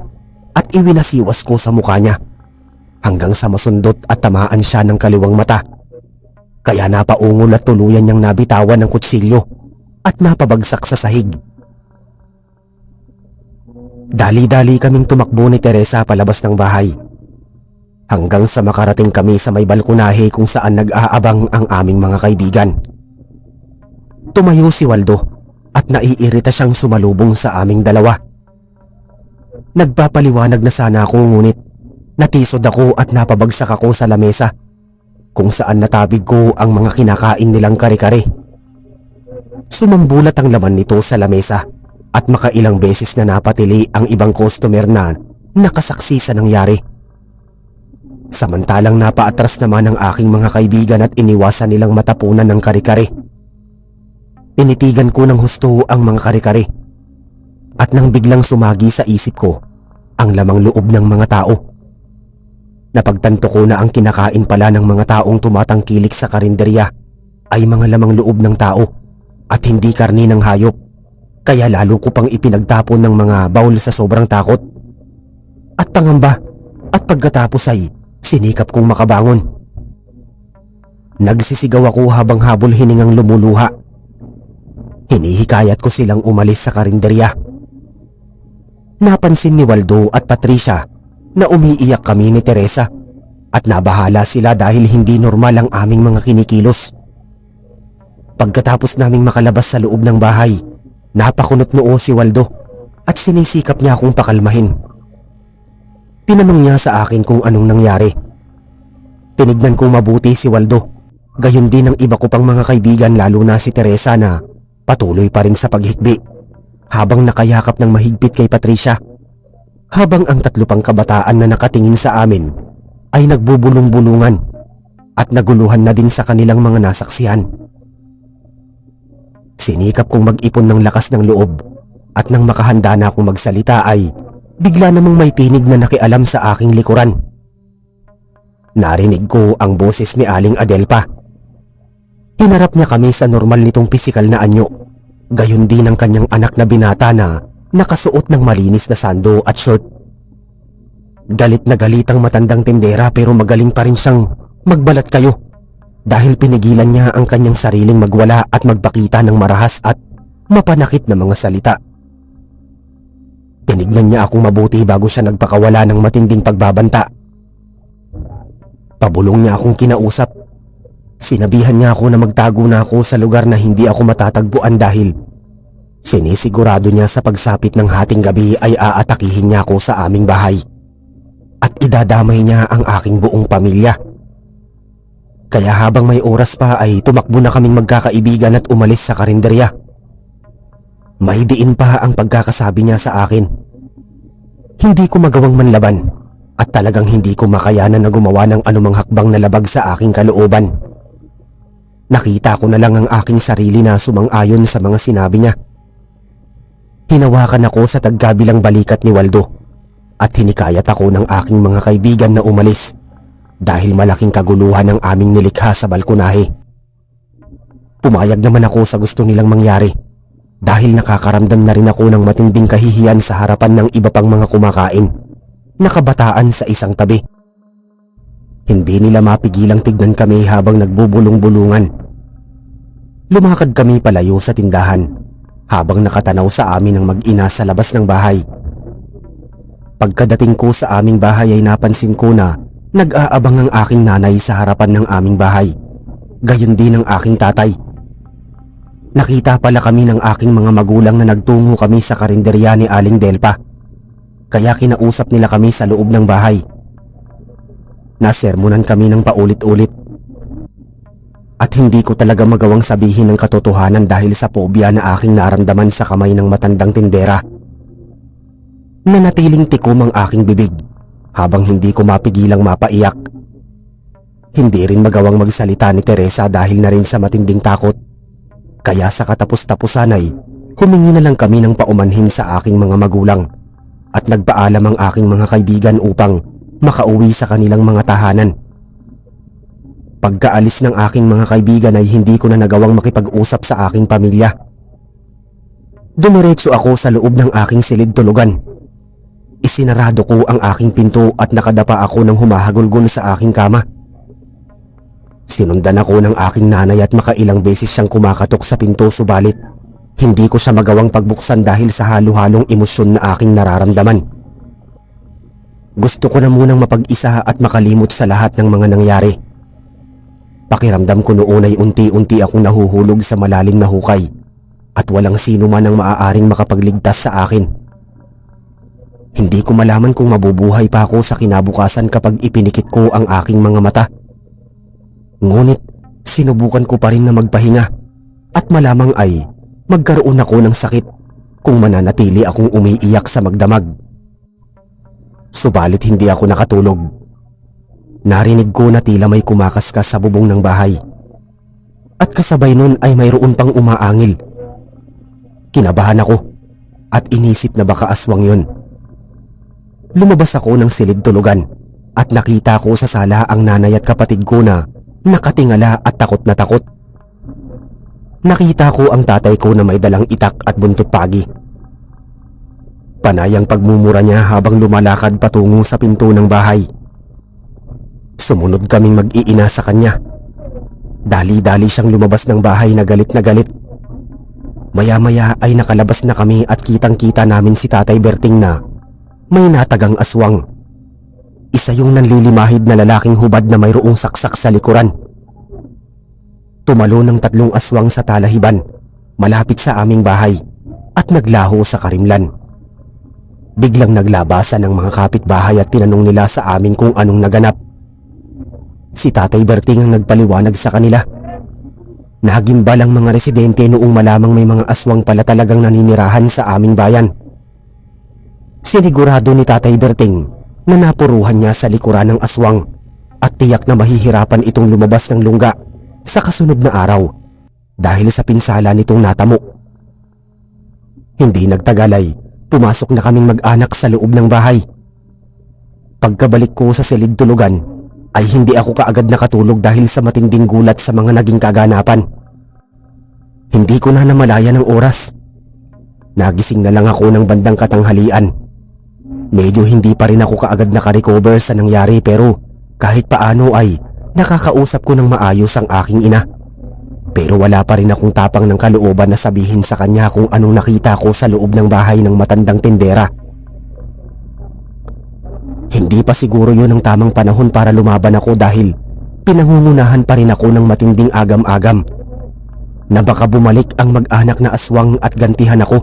at iwinasiwas ko sa mukha niya hanggang sa masundot at tamaan siya ng kaliwang mata. Kaya napaungol at tuluyan niyang nabitawan ng kutsilyo at napabagsak sa sahig. Dali-dali kaming tumakbo ni Teresa palabas ng bahay hanggang sa makarating kami sa may balkonahe kung saan nag-aabang ang aming mga kaibigan. Tumayo si Waldo at naiirita siyang sumalubong sa aming dalawa. Nagpapaliwanag na sana ako ngunit natisod ako at napabagsak ako sa lamesa kung saan natabig ko ang mga kinakain nilang kare-kare. Sumambulat ang laman nito sa lamesa at makailang beses na napatili ang ibang customer na nakasaksi sa nangyari. Samantalang napaatras naman ang aking mga kaibigan at iniwasan nilang matapunan ng kare-kare. Tinitigan ko ng husto ang mga kare-kare at nang biglang sumagi sa isip ko ang lamang loob ng mga tao. Napagtanto ko na ang kinakain pala ng mga taong tumatangkilik sa karinderya ay mga lamang loob ng tao at hindi karni ng hayop. Kaya lalo ko pang ipinagtapon ng mga baul sa sobrang takot at pangamba at pagkatapos ay sinikap kong makabangon. Nagsisigaw ako habang habol hiningang lumuluha. Hinihikayat ko silang umalis sa karinderya. Napansin ni Waldo at Patricia na umiiyak kami ni Teresa at nabahala sila dahil hindi normal ang aming mga kinikilos. Pagkatapos naming makalabas sa loob ng bahay, napakunot noo si Waldo at sinisikap niya akong pakalmahin. Tinanong niya sa akin kung anong nangyari. Tinignan kong mabuti si Waldo, gayon din ang iba ko pang mga kaibigan lalo na si Teresa na patuloy pa rin sa paghikbi habang nakayakap ng mahigpit kay Patricia. Habang ang tatlo pang kabataan na nakatingin sa amin ay nagbubulong-bulungan at naguluhan na din sa kanilang mga nasaksihan. Sinikap kong mag-ipon ng lakas ng loob at nang makahanda na akong magsalita ay bigla namang may tinig na nakialam sa aking likuran. Narinig ko ang boses ni Aling Adelpa. Hinarap niya kami sa normal nitong pisikal na anyo, gayon din ang kanyang anak na binata na nakasuot ng malinis na sando at short. Galit na galit ang matandang tindera pero magaling pa rin siyang magbalat kayo dahil pinigilan niya ang kanyang sariling magwala at magpakita ng marahas at mapanakit na mga salita. Tinignan niya akong mabuti bago siya nagpakawala ng matinding pagbabanta. Pabulong niya akong kinausap. Sinabihan niya ako na magtago na ako sa lugar na hindi ako matatagpuan dahil sinisigurado niya sa pagsapit ng hating gabi ay aatakihin niya ako sa aming bahay at idadamay niya ang aking buong pamilya. Kaya habang may oras pa ay tumakbo na kaming magkakaibigan at umalis sa karinderya. May diin pa ang pagkakasabi niya sa akin. Hindi ko magawang manlaban at talagang hindi ko makayanan na gumawa ng anumang hakbang na labag sa aking kalooban. Nakita ko na lang ang aking sarili na sumang-ayon sa mga sinabi niya. Hinawakan ako sa tagkabilang balikat ni Waldo at hinikayat ako ng aking mga kaibigan na umalis dahil malaking kaguluhan ang aming nilikha sa balkonahe. Pumayag naman ako sa gusto nilang mangyari dahil nakakaramdam na rin ako ng matinding kahihiyan sa harapan ng iba pang mga kumakain na kabataan sa isang tabi. Hindi nila mapigilang tignan kami habang nagbubulong-bulungan. Lumakad kami palayo sa tindahan habang nakatanaw sa amin ang mag-ina sa labas ng bahay. Pagkadating ko sa aming bahay ay napansin ko na nag-aabang ang aking nanay sa harapan ng aming bahay. Gayon din ang aking tatay. Nakita pala kami ng aking mga magulang na nagtungo kami sa karinderya ni Aling Delpa. Kaya kinausap nila kami sa loob ng bahay. Nasermonan kami ng paulit-ulit. At hindi ko talaga magawang sabihin ng katotohanan dahil sa pobya na aking naramdaman sa kamay ng matandang tindera. Nanatiling tikom ang aking bibig habang hindi ko mapigilang mapaiyak. Hindi rin magawang magsalita ni Teresa dahil na rin sa matinding takot. Kaya sa katapos-tapusan ay humingi na lang kami ng paumanhin sa aking mga magulang at nagpaalam ang aking mga kaibigan upang makauwi sa kanilang mga tahanan. Pagkaalis ng aking mga kaibigan ay hindi ko na nagawang makipag-usap sa aking pamilya. Dumiretso ako sa loob ng aking silid tulugan. Isinarado ko ang aking pinto at nakadapa ako ng humahagulgol sa aking kama. Sinundan ako ng aking nanay at makailang beses siyang kumakatok sa pinto subalit hindi ko siya magawang pagbuksan dahil sa halo-halong emosyon na aking nararamdaman. Gusto ko na munang mapag-isa at makalimot sa lahat ng mga nangyari. Pakiramdam ko noon ay unti-unti akong nahuhulog sa malalim na hukay at walang sino man ang maaaring makapagligtas sa akin. Hindi ko malaman kung mabubuhay pa ako sa kinabukasan kapag ipinikit ko ang aking mga mata. Ngunit sinubukan ko pa rin na magpahinga at malamang ay magkaroon ako ng sakit kung mananatili akong umiiyak sa magdamag. Subalit hindi ako nakatulog. Narinig ko na tila may kumakaskas sa bubong ng bahay. At kasabay nun ay mayroon pang umaangil. Kinabahan ako at inisip na baka aswang yun. Lumabas ako ng silid tulugan at nakita ko sa sala ang nanay at kapatid ko na nakatingala at takot na takot. Nakita ko ang tatay ko na may dalang itak at buntot pagi. Panay ang pagmumura niya habang lumalakad patungo sa pinto ng bahay. Sumunod kaming mag-iina sa kanya. Dali-dali siyang lumabas ng bahay na galit na galit. Maya-maya ay nakalabas na kami at kitang-kita namin si Tatay Berting na may natagang aswang. Isa yung nanlilimahid na lalaking hubad na mayroong saksak sa likuran. Tumalo ng 3 aswang sa talahiban malapit sa aming bahay at naglaho sa karimlan. Biglang naglabasan ang mga kapitbahay at tinanong nila sa amin kung anong naganap. Si Tatay Berting ang nagpaliwanag sa kanila. Nagimbal ang mga residente noong malamang may mga aswang pala talagang naninirahan sa aming bayan. Sinigurado ni Tatay Berting na napuruhan niya sa likuran ng aswang at tiyak na mahihirapan itong lumabas ng lungga sa kasunod na araw dahil sa pinsala nitong natamo. Hindi nagtagal ay pumasok na kaming mag-anak sa loob ng bahay. Pagkabalik ko sa silid tulugan ay hindi ako kaagad nakatulog dahil sa matinding gulat sa mga naging kaganapan. Hindi ko na namalayan ang oras. Nagising na lang ako ng bandang katanghalian. Medyo hindi pa rin ako kaagad nakarecover sa nangyari pero kahit paano ay nakakausap ko ng maayos ang aking ina. Pero wala pa rin akong tapang ng kalooban na sabihin sa kanya kung anong nakita ko sa loob ng bahay ng matandang tindera. Hindi pa siguro yun ang tamang panahon para lumaban ako dahil pinangungunahan pa rin ako ng matinding agam-agam na baka bumalik ang mag-anak na aswang at gantihan ako,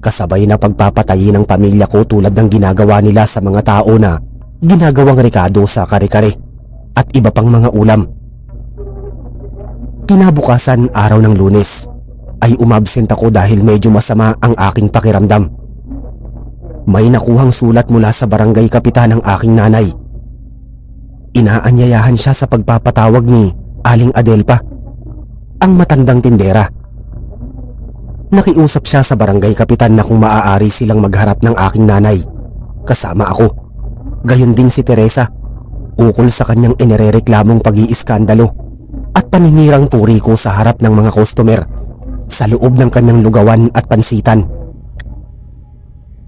kasabay na pagpapatayin ng pamilya ko tulad ng ginagawa nila sa mga tao na ginagawang rekado sa kare-kare at iba pang mga ulam. Kinabukasan, araw ng Lunes, ay umabsent ako dahil medyo masama ang aking pakiramdam. May nakuhang sulat mula sa barangay kapitan ng aking nanay. Inaanyayahan siya sa pagpapatawag ni Aling Adelpa, ang matandang tindera. Nakiusap siya sa barangay kapitan na kung maaari silang magharap ng aking nanay, kasama ako, gayon din si Teresa, ukol sa kanyang inirereklamong pag-iiskandalo at paninirang puri ko sa harap ng mga customer sa loob ng kanyang lugawan at pansitan.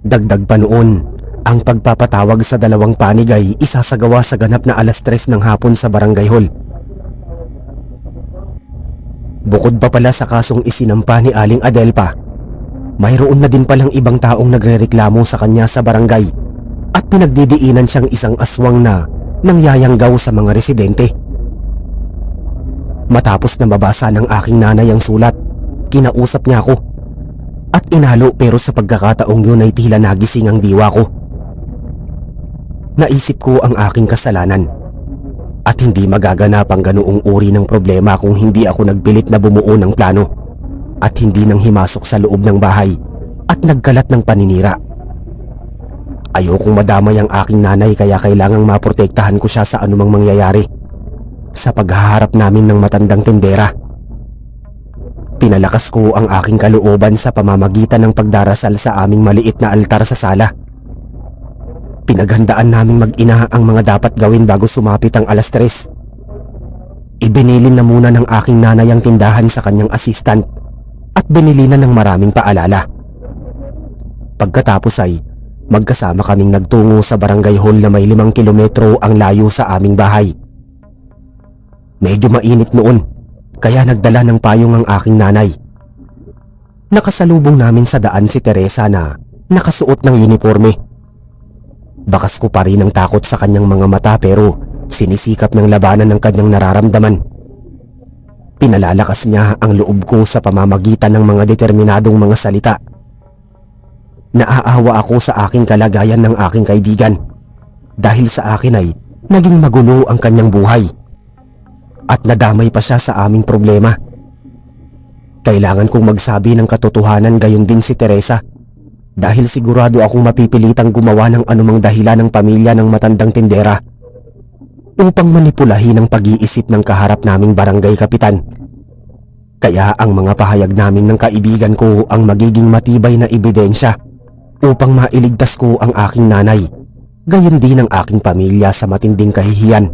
Dagdag pa noon, ang pagpapatawag sa dalawang panig ay isasagawa sa ganap na 3:00 ng hapon sa barangay hall. Bukod pa pala sa kasong isinampa ni Aling Adelpa, mayroon na din palang ibang taong nagrereklamo sa kanya sa barangay at pinagdidiinan siyang isang aswang na nangyayanggaw sa mga residente. Matapos na mabasa ng aking nanay ang sulat, kinausap niya ako at inalo, pero sa pagkakataong yun ay tila nagising ang diwa ko. Naisip ko ang aking kasalanan at hindi magaganap ang ganoong uri ng problema kung hindi ako nagpilit na bumuo ng plano at hindi nang himasok sa loob ng bahay at nagkalat ng paninira. Ayokong madamay ang aking nanay, kaya kailangang maprotektahan ko siya sa anumang mangyayari sa paghaharap namin ng matandang tindera. Pinalakas ko ang aking kalooban sa pamamagitan ng pagdarasal sa aming maliit na altar sa sala. Pinaghandaan naming mag-ina ang mga dapat gawin bago sumapit ang 3:00. Ibinilin na muna ng aking nanay ang tindahan sa kanyang assistant at binili na ng maraming paalala. Pagkatapos ay magkasama kaming nagtungo sa barangay hall na may 5 kilometro ang layo sa aming bahay. Medyo mainit noon, kaya nagdala ng payong ang aking nanay. Nakasalubong namin sa daan si Teresa na nakasuot ng uniforme. Bakas ko pa rin ang takot sa kanyang mga mata, pero sinisikap ng labanan ng kanyang nararamdaman. Pinalalakas niya ang loob ko sa pamamagitan ng mga determinadong mga salita. Naaawa ako sa aking kalagayan ng aking kaibigan dahil sa akin ay naging magulo ang kanyang buhay at nadamay pa siya sa aming problema. Kailangan kong magsabi ng katotohanan, gayon din si Teresa, dahil sigurado akong mapipilitang gumawa ng anumang dahilan ng pamilya ng matandang tindera upang manipulahin ang pag-iisip ng kaharap naming barangay kapitan. Kaya ang mga pahayag namin ng kaibigan ko ang magiging matibay na ebidensya upang mailigtas ko ang aking nanay, gayon din ang aking pamilya sa matinding kahihiyan.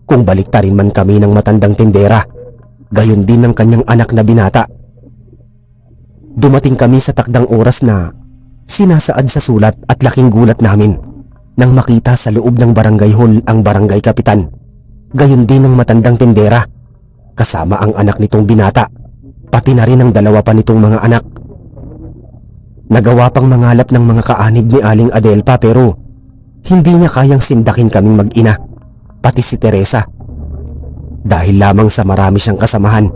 Kung baliktarin man kami ng matandang tindera, gayon din ang kanyang anak na binata. Dumating kami sa takdang oras na sinasaad sa sulat at laking gulat namin nang makita sa loob ng barangay hall ang barangay kapitan, gayon din ang matandang tindera, kasama ang anak nitong binata, pati na rin ang 2 pa nitong mga anak. Nagawa pang mangalap ng mga kaanib ni Aling Adelpa, pero hindi niya kayang sindakin kaming mag-ina, pati si Teresa, dahil lamang sa marami siyang kasamahan.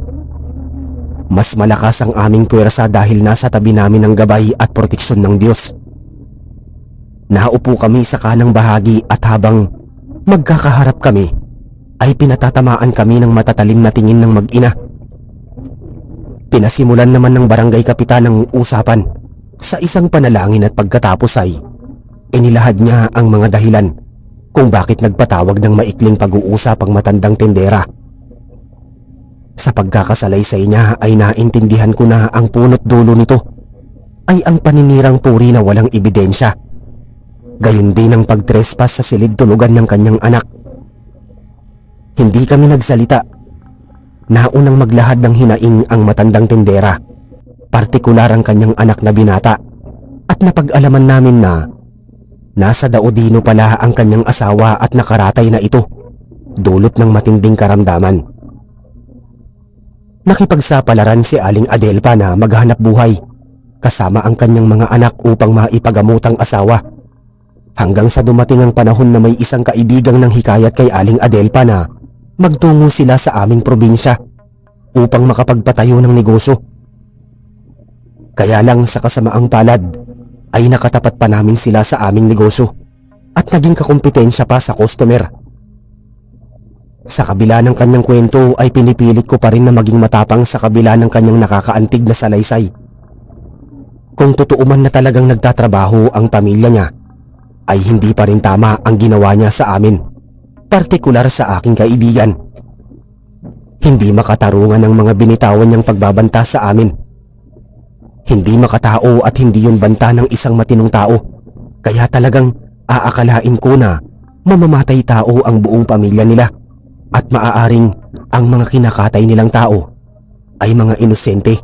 Mas malakas ang aming puwersa dahil nasa tabi namin ang gabay at proteksyon ng Diyos. Naupo kami sa kanang bahagi at habang magkakaharap kami ay pinatatamaan kami ng matatalim na tingin ng mag-ina. Pinasimulan naman ng barangay kapitan ang usapan sa isang panalangin at pagkatapos ay inilahad niya ang mga dahilan kung bakit nagpatawag ng maikling pag-uusap ang matandang tindera. Sa pagkakasalaysay niya ay naintindihan ko na ang punot dulo nito ay ang paninirang puri na walang ebidensya, gayon din ang pagtrespass sa silid tulugan ng kanyang anak. Hindi kami nagsalita. Naunang maglahad ng hinaing ang matandang tindera, partikular ang kanyang anak na binata, at napag-alaman namin na nasa Daodino pala ang kanyang asawa at nakaratay na ito, dulot ng matinding karamdaman. Nakipagsapalaran si Aling Adelpa na maghanap buhay kasama ang kanyang mga anak upang maipagamot ang asawa, hanggang sa dumating ang panahon na may isang kaibigang nang hikayat kay Aling Adelpa na magtungo sila sa aming probinsya upang makapagpatayo ng negosyo. Kaya lang sa kasamaang palad ay nakatapat pa namin sila sa aming negosyo at naging kakumpetensya pa sa customer. Sa kabila ng kanyang kwento ay pinipilit ko pa rin na maging matapang sa kabila ng kanyang nakakaantig na salaysay. Kung totoo man na talagang nagtatrabaho ang pamilya niya, ay hindi pa rin tama ang ginawa niya sa amin, partikular sa aking kaibigan. Hindi makatarungan ang mga binitawan niyang pagbabanta sa amin. Hindi makatao at hindi yun banta ng isang matinong tao, kaya talagang aakalain ko na mamamatay tao ang buong pamilya nila at maaaring ang mga kinakatay nilang tao ay mga inosente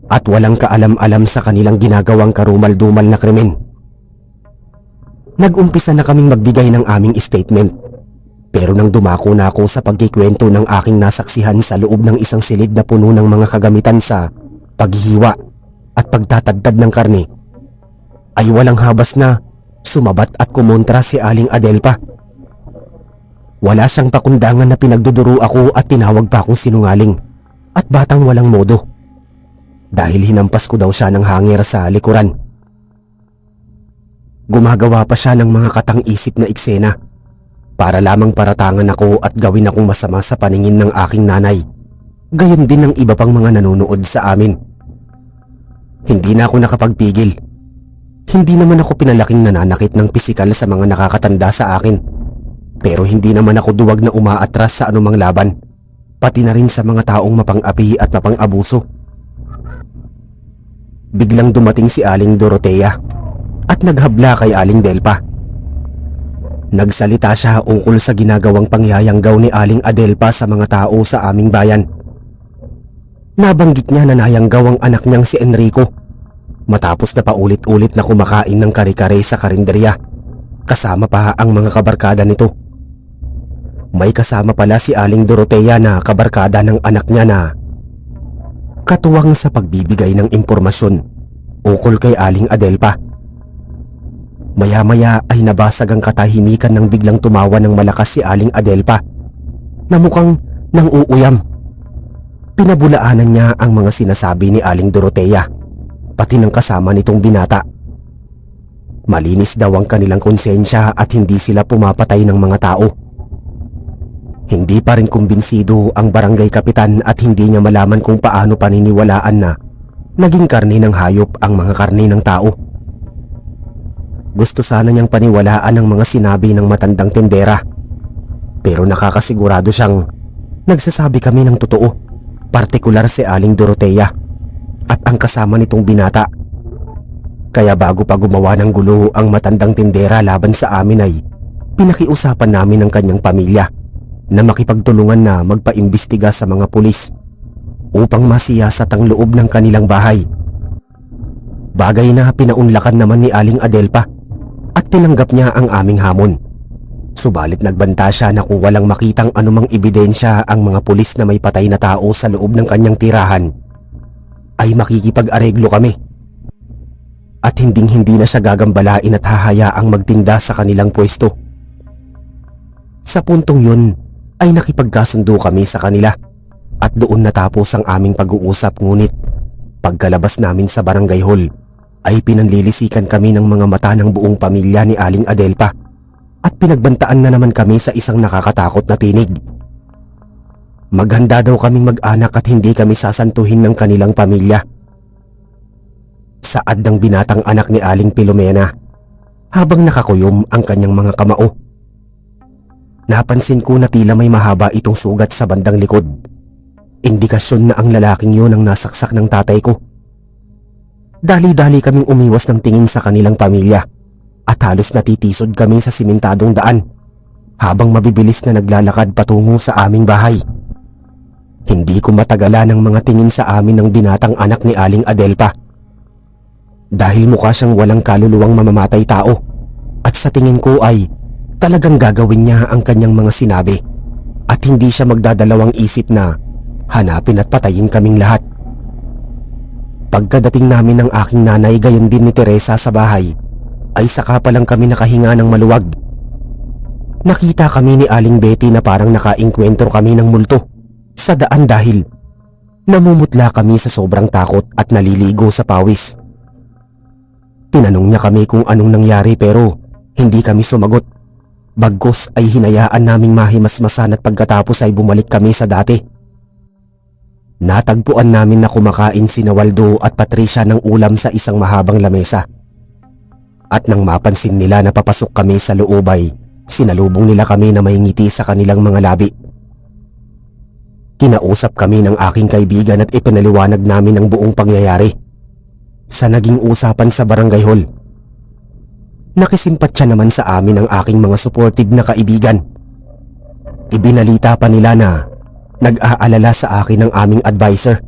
at walang kaalam-alam sa kanilang ginagawang karumal-dumal na krimen. Nag-umpisa na kaming magbigay ng aming statement, pero nang dumako na ako sa pagkikwento ng aking nasaksihan sa loob ng isang silid na puno ng mga kagamitan sa paghihiwa at pagtatagtad ng karne, ay walang habas na sumabat at kumontra si Aling Adelpa. Wala siyang pakundangan na pinagduduro ako at tinawag pa akong sinungaling at batang walang modo dahil hinampas ko daw siya ng hangir sa likuran. Gumagawa pa siya ng mga katang-isip na eksena para lamang paratangan ako at gawin akong masama sa paningin ng aking nanay, gayon din ng iba pang mga nanonood sa amin. Hindi na ako nakapagpigil. Hindi naman ako pinalaking nananakit ng pisikal sa mga nakakatanda sa akin, pero hindi naman ako duwag na umaatras sa anumang laban, pati na rin sa mga taong mapang-api at mapang-abuso. Biglang dumating si Aling Dorotea at naghabla kay Aling Delpa. Nagsalita siya ukol sa ginagawang pangyayanggaw ni Aling Adelpa sa mga tao sa aming bayan. Nabanggit niya na nayanggaw ang anak niyang si Enrico matapos na paulit-ulit na kumakain ng kare-kare sa karinderya, kasama pa ang mga kabarkada nito. May kasama pala si Aling Dorotea na kabarkada ng anak niya na katuwang sa pagbibigay ng impormasyon ukol kay Aling Adelpa. Maya-maya ay nabasag ang katahimikan nang biglang tumawa ng malakas si Aling Adelpa na mukhang nang uuyam. Pinabulaanan niya ang mga sinasabi ni Aling Dorotea, pati ng kasama nitong binata. Malinis daw ang kanilang konsensya at hindi sila pumapatay ng mga tao. Hindi pa rin kumbinsido ang barangay kapitan at hindi niya malaman kung paano paniniwalaan na naging karne ng hayop ang mga karne ng tao. Gusto sana niyang paniwalaan ang mga sinabi ng matandang tindera, pero nakakasigurado siyang nagsasabi kami ng totoo, partikular si Aling Dorotea at ang kasama nitong binata. Kaya bago pa gumawa ng gulo ang matandang tindera laban sa amin ay pinakiusapan namin ang kanyang pamilya na makipagtulungan na magpaimbestiga sa mga pulis upang masiyasat ang loob ng kanilang bahay. Bagay na pinaunlakan naman ni Aling Adelpa at tinanggap niya ang aming hamon. Subalit nagbanta siya na kung walang makitang anumang ebidensya ang mga pulis na may patay na tao sa loob ng kanyang tirahan, ay makikipag-areglo kami. At hinding-hindi na siya gagambalain at hahayaang magtinda sa kanilang pwesto. Sa puntong yun ay nakipagkasundo kami sa kanila at doon natapos ang aming pag-uusap, ngunit pagkalabas namin sa barangay hall ay pinanlilisikan kami ng mga mata ng buong pamilya ni Aling Adelpa at pinagbantaan na naman kami sa isang nakakatakot na tinig. Maghanda daw kaming mag-anak at hindi kami sasantuhin ng kanilang pamilya. Saad ng binatang anak ni Aling Pilomena habang nakakuyom ang kanyang mga kamao. Napansin ko na tila may mahaba itong sugat sa bandang likod. Indikasyon na ang lalaking yun ang nasaksak ng tatay ko. Dali-dali kaming umiwas ng tingin sa kanilang pamilya at halos natitisod kami sa simentadong daan habang mabibilis na naglalakad patungo sa aming bahay. Hindi ko matagalan ang mga tingin sa amin ng binatang anak ni Aling Adelpa dahil mukha siyang walang kaluluwang mamamatay tao at sa tingin ko ay talagang gagawin niya ang kanyang mga sinabi at hindi siya magdadalawang isip na hanapin at patayin kaming lahat. Pagkadating namin ng aking nanay gayon din ni Teresa sa bahay ay saka pa lang kami nakahinga ng maluwag. Nakita kami ni Aling Betty na parang nakaengkwentro kami ng multo sa daan dahil namumutla kami sa sobrang takot at naliligo sa pawis. Tinanong niya kami kung anong nangyari pero hindi kami sumagot. Bagkus ay hinayaan naming mahimasmasan at pagkatapos ay bumalik kami sa dati. Natagpuan namin na kumakain sina Waldo at Patricia ng ulam sa isang mahabang lamesa. At nang mapansin nila na papasok kami sa loob ay sinalubong nila kami na may ngiti sa kanilang mga labi. Kinausap kami ng aking kaibigan at ipinaliwanag namin ang buong pangyayari sa naging usapan sa barangay hall. Nakisimpatya naman sa amin ang aking mga supportive na kaibigan. Ibinalita pa nila na nag-aalala sa akin ng aming advisor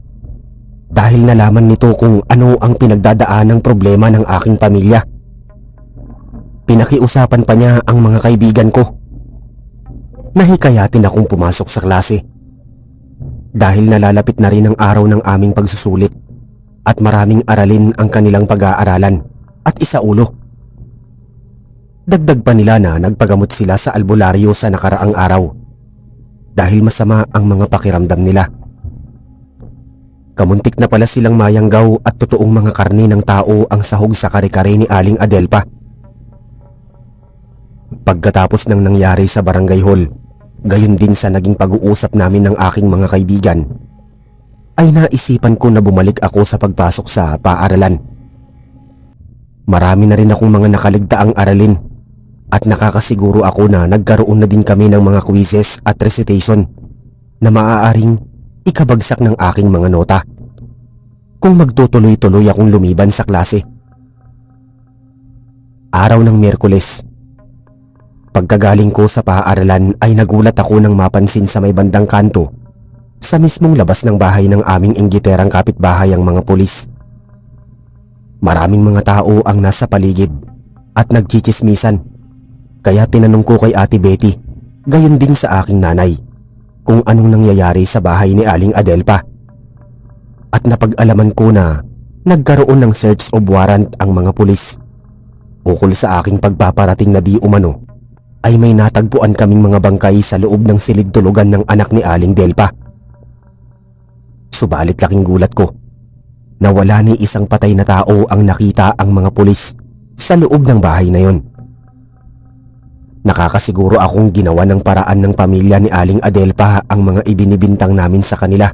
dahil nalaman nito kung ano ang pinagdadaan ng problema ng aking pamilya. Pinakiusapan pa niya ang mga kaibigan ko. Nahikayatin akong pumasok sa klase dahil nalalapit na rin ang araw ng aming pagsusulit at maraming aralin ang kanilang pag-aaralan at isaulo. Dagdag pa nila na nagpagamot sila sa albularyo sa nakaraang araw dahil masama ang mga pakiramdam nila. Kamuntik na pala silang mayanggaw at totoong mga karni ng tao ang sahog sa kare-kare ni Aling Adelpa. Pagkatapos ng nangyari sa barangay hall, gayon din sa naging pag-uusap namin ng aking mga kaibigan, ay naisipan ko na bumalik ako sa pagpasok sa paaralan. Marami na rin akong mga nakaligtaang aralin at nakakasiguro ako na nagkaroon na din kami ng mga quizzes at recitation na maaaring ikabagsak ng aking mga nota kung magtutuloy-tuloy akong lumiban sa klase. Araw ng Miyerkules. Pagkagaling ko sa paaralan ay nagulat ako nang mapansin sa may bandang kanto sa mismong labas ng bahay ng aming inggiterang kapitbahay ang mga pulis. Maraming mga tao ang nasa paligid at nagchichismisan, kaya tinanong ko kay Ate Betty, gayon din sa aking nanay, kung anong nangyayari sa bahay ni Aling Adelpa. At napag-alaman ko na nagkaroon ng search of warrant ang mga pulis. Ukol sa aking pagpaparating na di umano, ay may natagpuan kaming mga bangkay sa loob ng silid-tulugan ng anak ni Aling Delpa. Subalit laking gulat ko na wala ni isang patay na tao ang nakita ang mga pulis sa loob ng bahay na yon. Nakakasiguro akong ginawa ng paraan ng pamilya ni Aling Adelpa ang mga ibinibintang namin sa kanila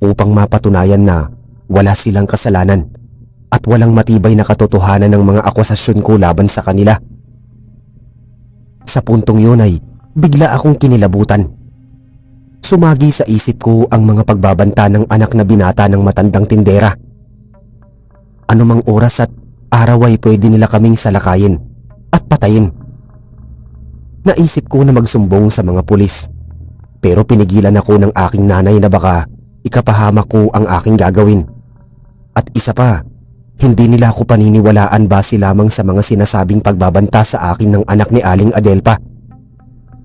upang mapatunayan na wala silang kasalanan at walang matibay na katotohanan ng mga akusasyon ko laban sa kanila. Sa puntong yun ay bigla akong kinilabutan. Sumagi sa isip ko ang mga pagbabanta ng anak na binata ng matandang tindera. Anumang oras at araw ay pwede nila kaming salakayin at patayin. Naisip ko na magsumbong sa mga pulis, pero pinigilan ako ng aking nanay na baka ikapahamak ko ang aking gagawin. At isa pa, hindi nila ako paniniwalaan base lamang sa mga sinasabing pagbabanta sa akin ng anak ni Aling Adelpa.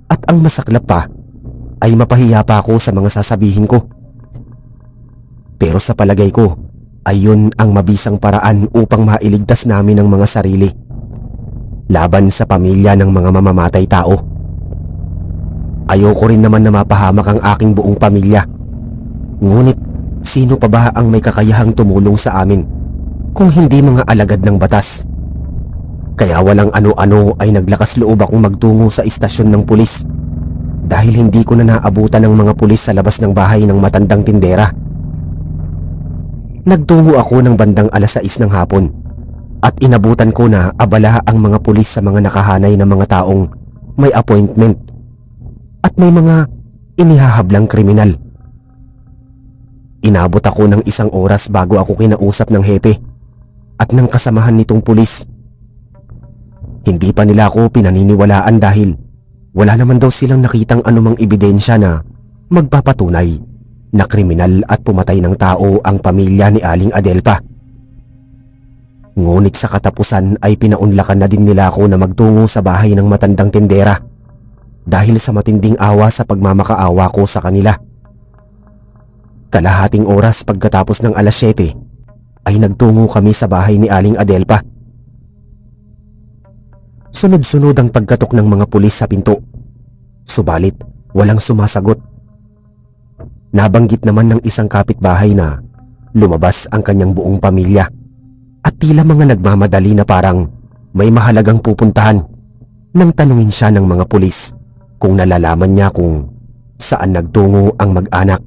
At ang masaklap pa, ay mapahiya pa ako sa mga sasabihin ko. Pero sa palagay ko, ay yun ang mabisang paraan upang mailigtas namin ang mga sarili laban sa pamilya ng mga mamamatay tao. Ayoko rin naman na mapahamak ang aking buong pamilya. Ngunit sino pa ba ang may kakayahang tumulong sa amin kung hindi mga alagad ng batas? Kaya walang ano-ano ay naglakas loob akong magtungo sa istasyon ng pulis dahil hindi ko na naabutan ng mga pulis sa labas ng bahay ng matandang tindera. Nagtungo ako ng bandang 6:00 ng hapon at inabutan ko na abala ang mga pulis sa mga nakahanay na mga taong may appointment at may mga inihahablang kriminal. Inabot ako ng 1 oras bago ako kinausap ng hepe at ng kasamahan nitong pulis. Hindi pa nila ako pinaniniwalaan dahil wala naman daw silang nakitang anumang ebidensya na magpapatunay na kriminal at pumatay ng tao ang pamilya ni Aling Adelpa. Ngunit sa katapusan ay pinaunlakan na din nila ako na magtungo sa bahay ng matandang tindera dahil sa matinding awa sa pagmamakaawa ko sa kanila. Kalahating oras pagkatapos ng 7:00 ay nagtungo kami sa bahay ni Aling Adelpa. Sunod-sunod ang pagkatok ng mga pulis sa pinto. Subalit walang sumasagot. Nabanggit naman ng isang kapitbahay na lumabas ang kanyang buong pamilya at tila mga nagmamadali na parang may mahalagang pupuntahan nang tanungin siya ng mga pulis kung nalalaman niya kung saan nagtungo ang mag-anak.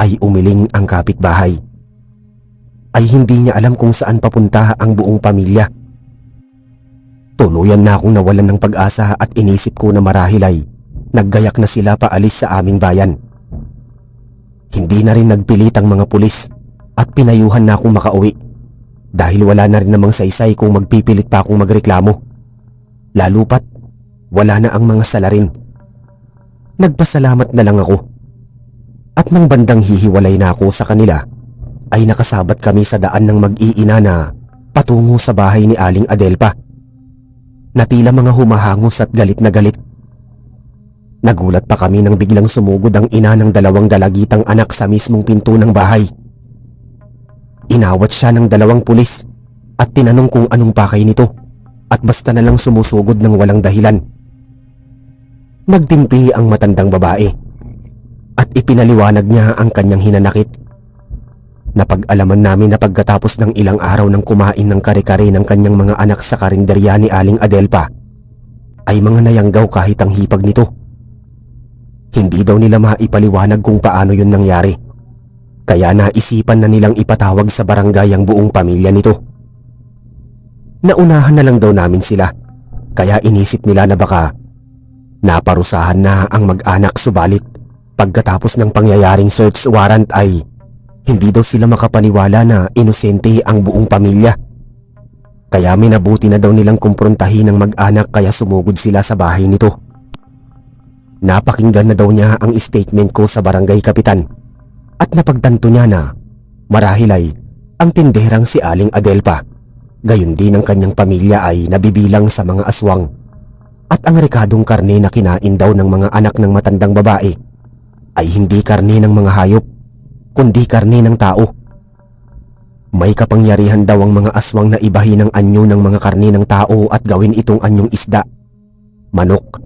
Ay umiling ang kapitbahay. Ay hindi niya alam kung saan papunta ang buong pamilya. Tuluyan na akong nawalan ng pag-asa at inisip ko na marahil ay naggayak na sila paalis sa aming bayan. Hindi na rin nagpilit ang mga pulis at pinayuhan na akong makauwi dahil wala na rin namang saysay kung magpipilit pa akong magreklamo. Lalo pat wala na ang mga salarin. Nagpasalamat na lang ako. At nang bandang hihiwalay na ako sa kanila, ay nakasabat kami sa daan ng mag-iina na patungo sa bahay ni Aling Adelpa, na tila mga humahangos at galit na galit. Nagulat pa kami nang biglang sumugod ang ina ng 2 dalagitang anak sa mismong pinto ng bahay. Inawat siya ng 2 pulis at tinanong kung anong pakay nito, at basta na lang sumusugod ng walang dahilan. Nagtimpi ang matandang babae at ipinaliwanag niya ang kanyang hinanakit. Napag-alaman namin na pagkatapos ng ilang araw ng kumain ng kare-kare ng kanyang mga anak sa karinderya ni Aling Adelpa, ay mga nayanggaw kahit ang hipag nito. Hindi daw nila maipaliwanag kung paano yun nangyari, kaya naisipan na nilang ipatawag sa barangay ang buong pamilya nito. Naunahan na lang daw namin sila, kaya inisip nila na baka naparusahan na ang mag-anak, subalit pagkatapos ng pangyayaring search warrant ay hindi daw sila makapaniwala na inosente ang buong pamilya. Kaya minabuti na daw nilang kumprontahin ng mag-anak, kaya sumugod sila sa bahay nito. Napakinggan na daw niya ang statement ko sa barangay kapitan at napagtanto niya na marahil ay ang tinderang si Aling Adelpa, gayon din ang kanyang pamilya, ay nabibilang sa mga aswang, at ang rekadong karne na kinain daw ng mga anak ng matandang babae ay hindi karne ng mga hayop, kundi karne ng tao. May kapangyarihan daw ang mga aswang na ibahin ang anyo ng mga karne ng tao at gawin itong anyong isda, manok,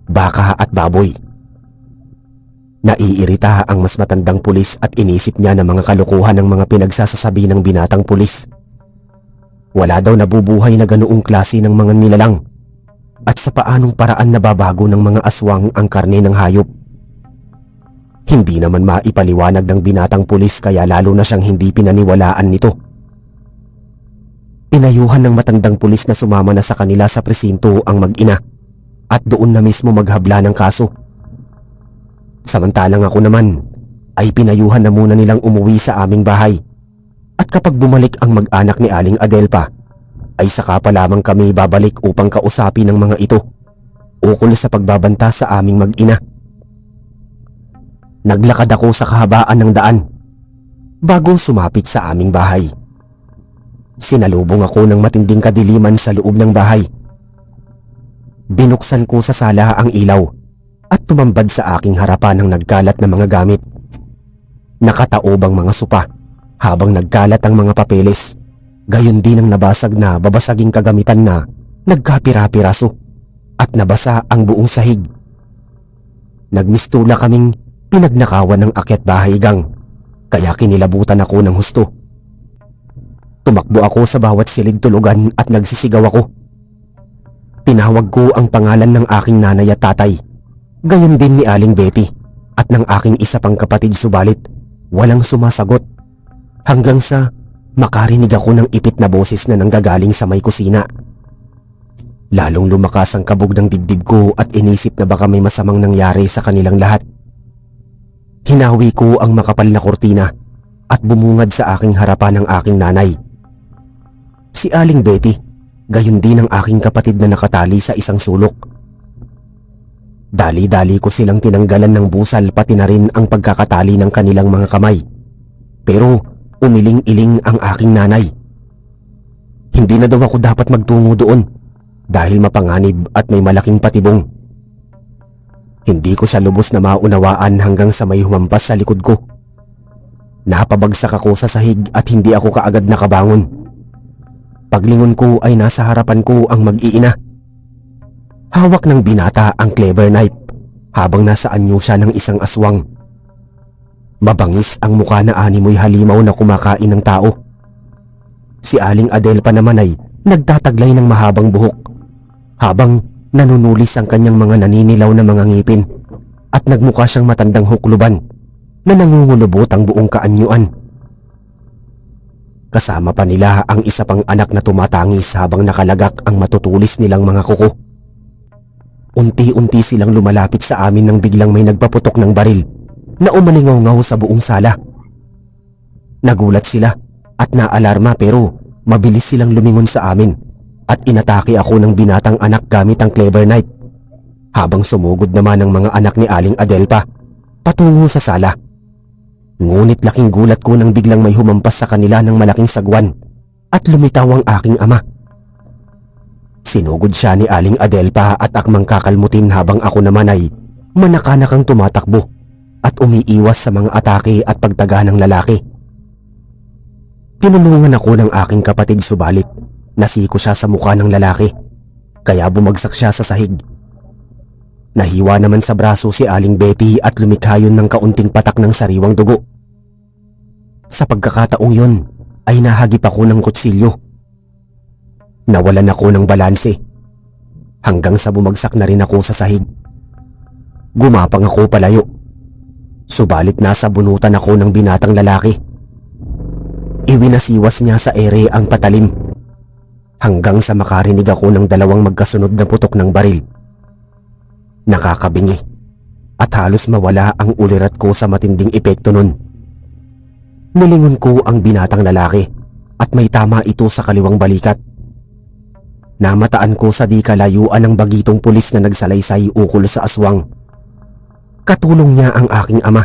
baka at baboy. Naiirita ang mas matandang pulis at inisip niya na mga kalokohan ng mga pinagsasasabi ng binatang pulis. Wala daw nabubuhay na ganoong klase ng mga nilalang, at sa paanong paraan nababago ng mga aswang ang karne ng hayop. Hindi naman maipaliwanag ng binatang pulis, kaya lalo na siyang hindi pinaniwalaan nito. Inayuhan ng matandang pulis na sumama na sa kanila sa presinto ang mag-ina at doon na mismo maghabla ng kaso. Samantalang ako naman ay pinayuhan na muna nilang umuwi sa aming bahay, at kapag bumalik ang mag-anak ni Aling Adelpa ay saka pa lamang kami babalik upang kausapin ng mga ito ukol sa pagbabanta sa aming mag-ina. Naglakad ako sa kahabaan ng daan bago sumapit sa aming bahay. Sinalubong ako ng matinding kadiliman sa loob ng bahay. Binuksan ko sa sala ang ilaw at tumambad sa aking harapan ang nagkalat na mga gamit. Nakataob ang mga sopa habang nagkalat ang mga papeles, gayon din ang nabasag na babasaging kagamitan na nagkapira-piraso, at nabasa ang buong sahig. Nagmistula kaming pinagnakawan ng akyat bahay gang, kaya kinilabutan ako ng husto. Tumakbo ako sa bawat silid tulugan at nagsisigaw ako. Tinawag ko ang pangalan ng aking nanay at tatay, gayon din ni Aling Betty at ng aking isa pang kapatid, subalit walang sumasagot, hanggang sa makarinig ako ng ipit na boses na nanggagaling sa may kusina. Lalong lumakas ang kabog ng dibdib ko at inisip na baka may masamang nangyari sa kanilang lahat. Hinawi ko ang makapal na kortina at bumungad sa aking harapan ng aking nanay. Si Aling Betty, gayon din ang aking kapatid na nakatali sa isang sulok. Dali-dali ko silang tinanggalan ng busal, pati na rin ang pagkakatali ng kanilang mga kamay. Pero umiling-iling ang aking nanay. Hindi na daw ako dapat magtungo doon dahil mapanganib at may malaking patibong. Hindi ko siya lubos na maunawaan hanggang sa may humampas sa likod ko. Napabagsak ako sa sahig at hindi ako kaagad nakabangon. Paglingon ko ay nasa harapan ko ang mag-iina. Hawak ng binata ang clever knife habang nasa anyo siya ng isang aswang. Mabangis ang mukha na animoy halimaw na kumakain ng tao. Si Aling Adelpa naman ay nagtataglay ng mahabang buhok habang nanunulis ang kanyang mga naninilaw na mga ngipin, at nagmukha siyang matandang hukluban na nangungulubot ang buong kaanyuan. Kasama pa nila ang isa pang anak na tumatangis habang nakalagak ang matutulis nilang mga kuko. Unti-unti silang lumalapit sa amin nang biglang may nagpaputok ng baril na umalingaw-ngaw sa buong sala. Nagulat sila at naalarma, pero mabilis silang lumingon sa amin at inatake ako ng binatang anak gamit ang clever knife, habang sumugod naman ang mga anak ni Aling Adelpa patungo sa sala. Ngunit laking gulat ko nang biglang may humampas sa kanila ng malaking sagwan at lumitaw ang aking ama. Sinugod siya ni Aling Adelpa at akmang kakalmutin, habang ako naman ay manakanakang tumatakbo at umiiwas sa mga atake at pagtaga ng lalaki. Tinulungan ako ng aking kapatid, subalit nasiko siya sa mukha ng lalaki, kaya bumagsak siya sa sahig. Nahiwa naman sa braso si Aling Betty at lumikha yun ng kaunting patak ng sariwang dugo. Sa pagkakataong yun ay nahagip ako ng kutsilyo. Nawalan ako ng balanse hanggang sa bumagsak na rin ako sa sahig. Gumapang ako palayo, subalit nasa bunutan ako ng binatang lalaki. Iwinasiwas niya sa ere ang patalim hanggang sa makarinig ako ng dalawang magkasunod na putok ng baril. Nakakabingi at halos mawala ang ulirat ko sa matinding epekto nun. Nilingon ko ang binatang lalaki at may tama ito sa kaliwang balikat. Namataan ko sa di kalayuan ng bagitong pulis na nagsalaysay ukol sa aswang. Katulong niya ang aking ama.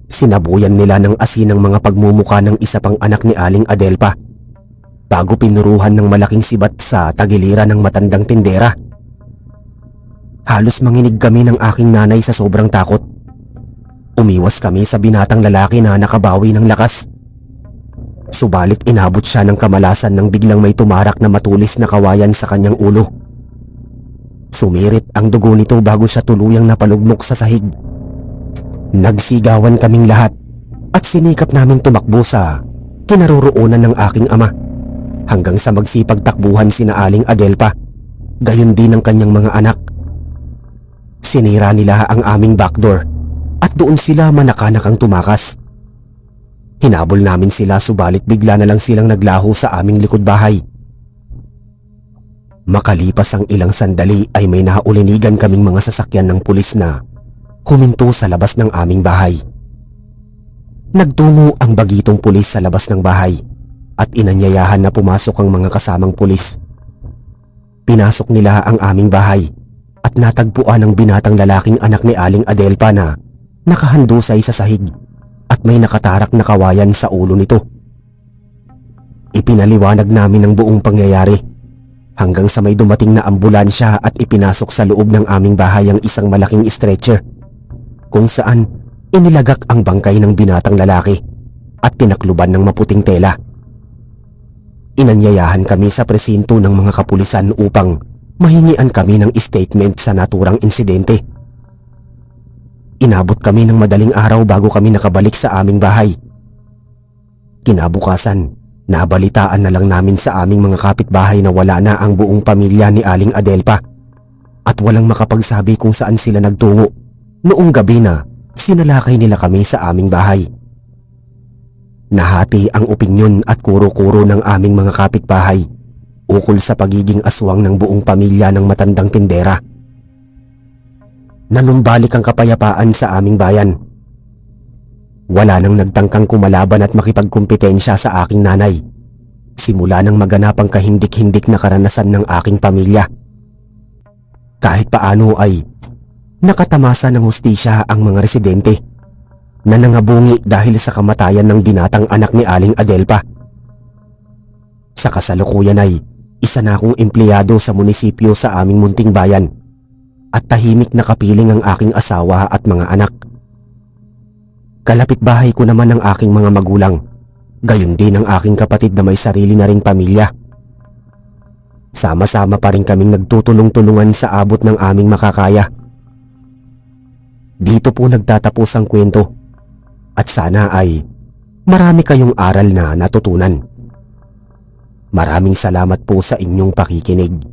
Sinabuyan nila ng asin ang mga pagmumuka ng isa pang anak ni Aling Adelpa bago pinuruhan ng malaking sibat sa tagiliran ng matandang tindera. Halos manginig kami ng aking nanay sa sobrang takot. Umiwas kami sa binatang lalaki na nakabawi ng lakas. Subalit inabot siya ng kamalasan nang biglang may tumarak na matulis na kawayan sa kanyang ulo. Sumirit ang dugo nito bago siya tuluyang napalugmok sa sahig. Nagsigawan kaming lahat at sinikap namin tumakbo sa kinaroroonan ng aking ama hanggang sa magsipagtakbuhan sina Aling Adelpa, gayon din ang kanyang mga anak. Sinira nila ang aming backdoor at doon sila manakanakang tumakas. Hinabol namin sila, subalit bigla na lang silang naglaho sa aming likod bahay. Makalipas ang ilang sandali ay may naulinigan kaming mga sasakyan ng pulis na huminto sa labas ng aming bahay. Nagtungo ang bagitong pulis sa labas ng bahay at inanyayahan na pumasok ang mga kasamang pulis. Pinasok nila ang aming bahay at natagpuan ang binatang lalaking anak ni Aling Adelpa na nakahandusay sa sahig at may nakatarak na kawayan sa ulo nito. Ipinaliwanag namin ang buong pangyayari hanggang sa may dumating na ambulansya at ipinasok sa loob ng aming bahay ang isang malaking stretcher kung saan inilagak ang bangkay ng binatang lalaki at tinakluban ng maputing tela. Inanyayahan kami sa presinto ng mga kapulisan upang mahingian kami ng statement sa naturang insidente. Inabot kami ng madaling araw bago kami nakabalik sa aming bahay. Kinabukasan, nabalitaan na lang namin sa aming mga kapitbahay na wala na ang buong pamilya ni Aling Adelpa at walang makapagsabi kung saan sila nagtungo noong gabi na sinalakay nila kami sa aming bahay. Nahati ang opinyon at kuro-kuro ng aming mga kapitbahay ukol sa pagiging aswang ng buong pamilya ng matandang tindera. Nanumbalik ang kapayapaan sa aming bayan. Wala nang nagtangkang kumalaban at makipagkumpetensya sa aking nanay, simula nang maganap ang kahindik-hindik na karanasan ng aking pamilya. Kahit paano ay nakatamasa ng hustisya ang mga residente na nangabungi dahil sa kamatayan ng binatang anak ni Aling Adelpa. Sa kasalukuyan ay isa na akong empleyado sa munisipyo sa aming munting bayan at tahimik na kapiling ang aking asawa at mga anak. Kalapit bahay ko naman ang aking mga magulang, gayon din ang aking kapatid na may sarili na ring pamilya. Sama-sama pa rin kaming nagtutulong-tulungan sa abot ng aming makakaya. Dito po nagtatapos ang kwento at sana ay marami kayong aral na natutunan. Maraming salamat po sa inyong pakikinig.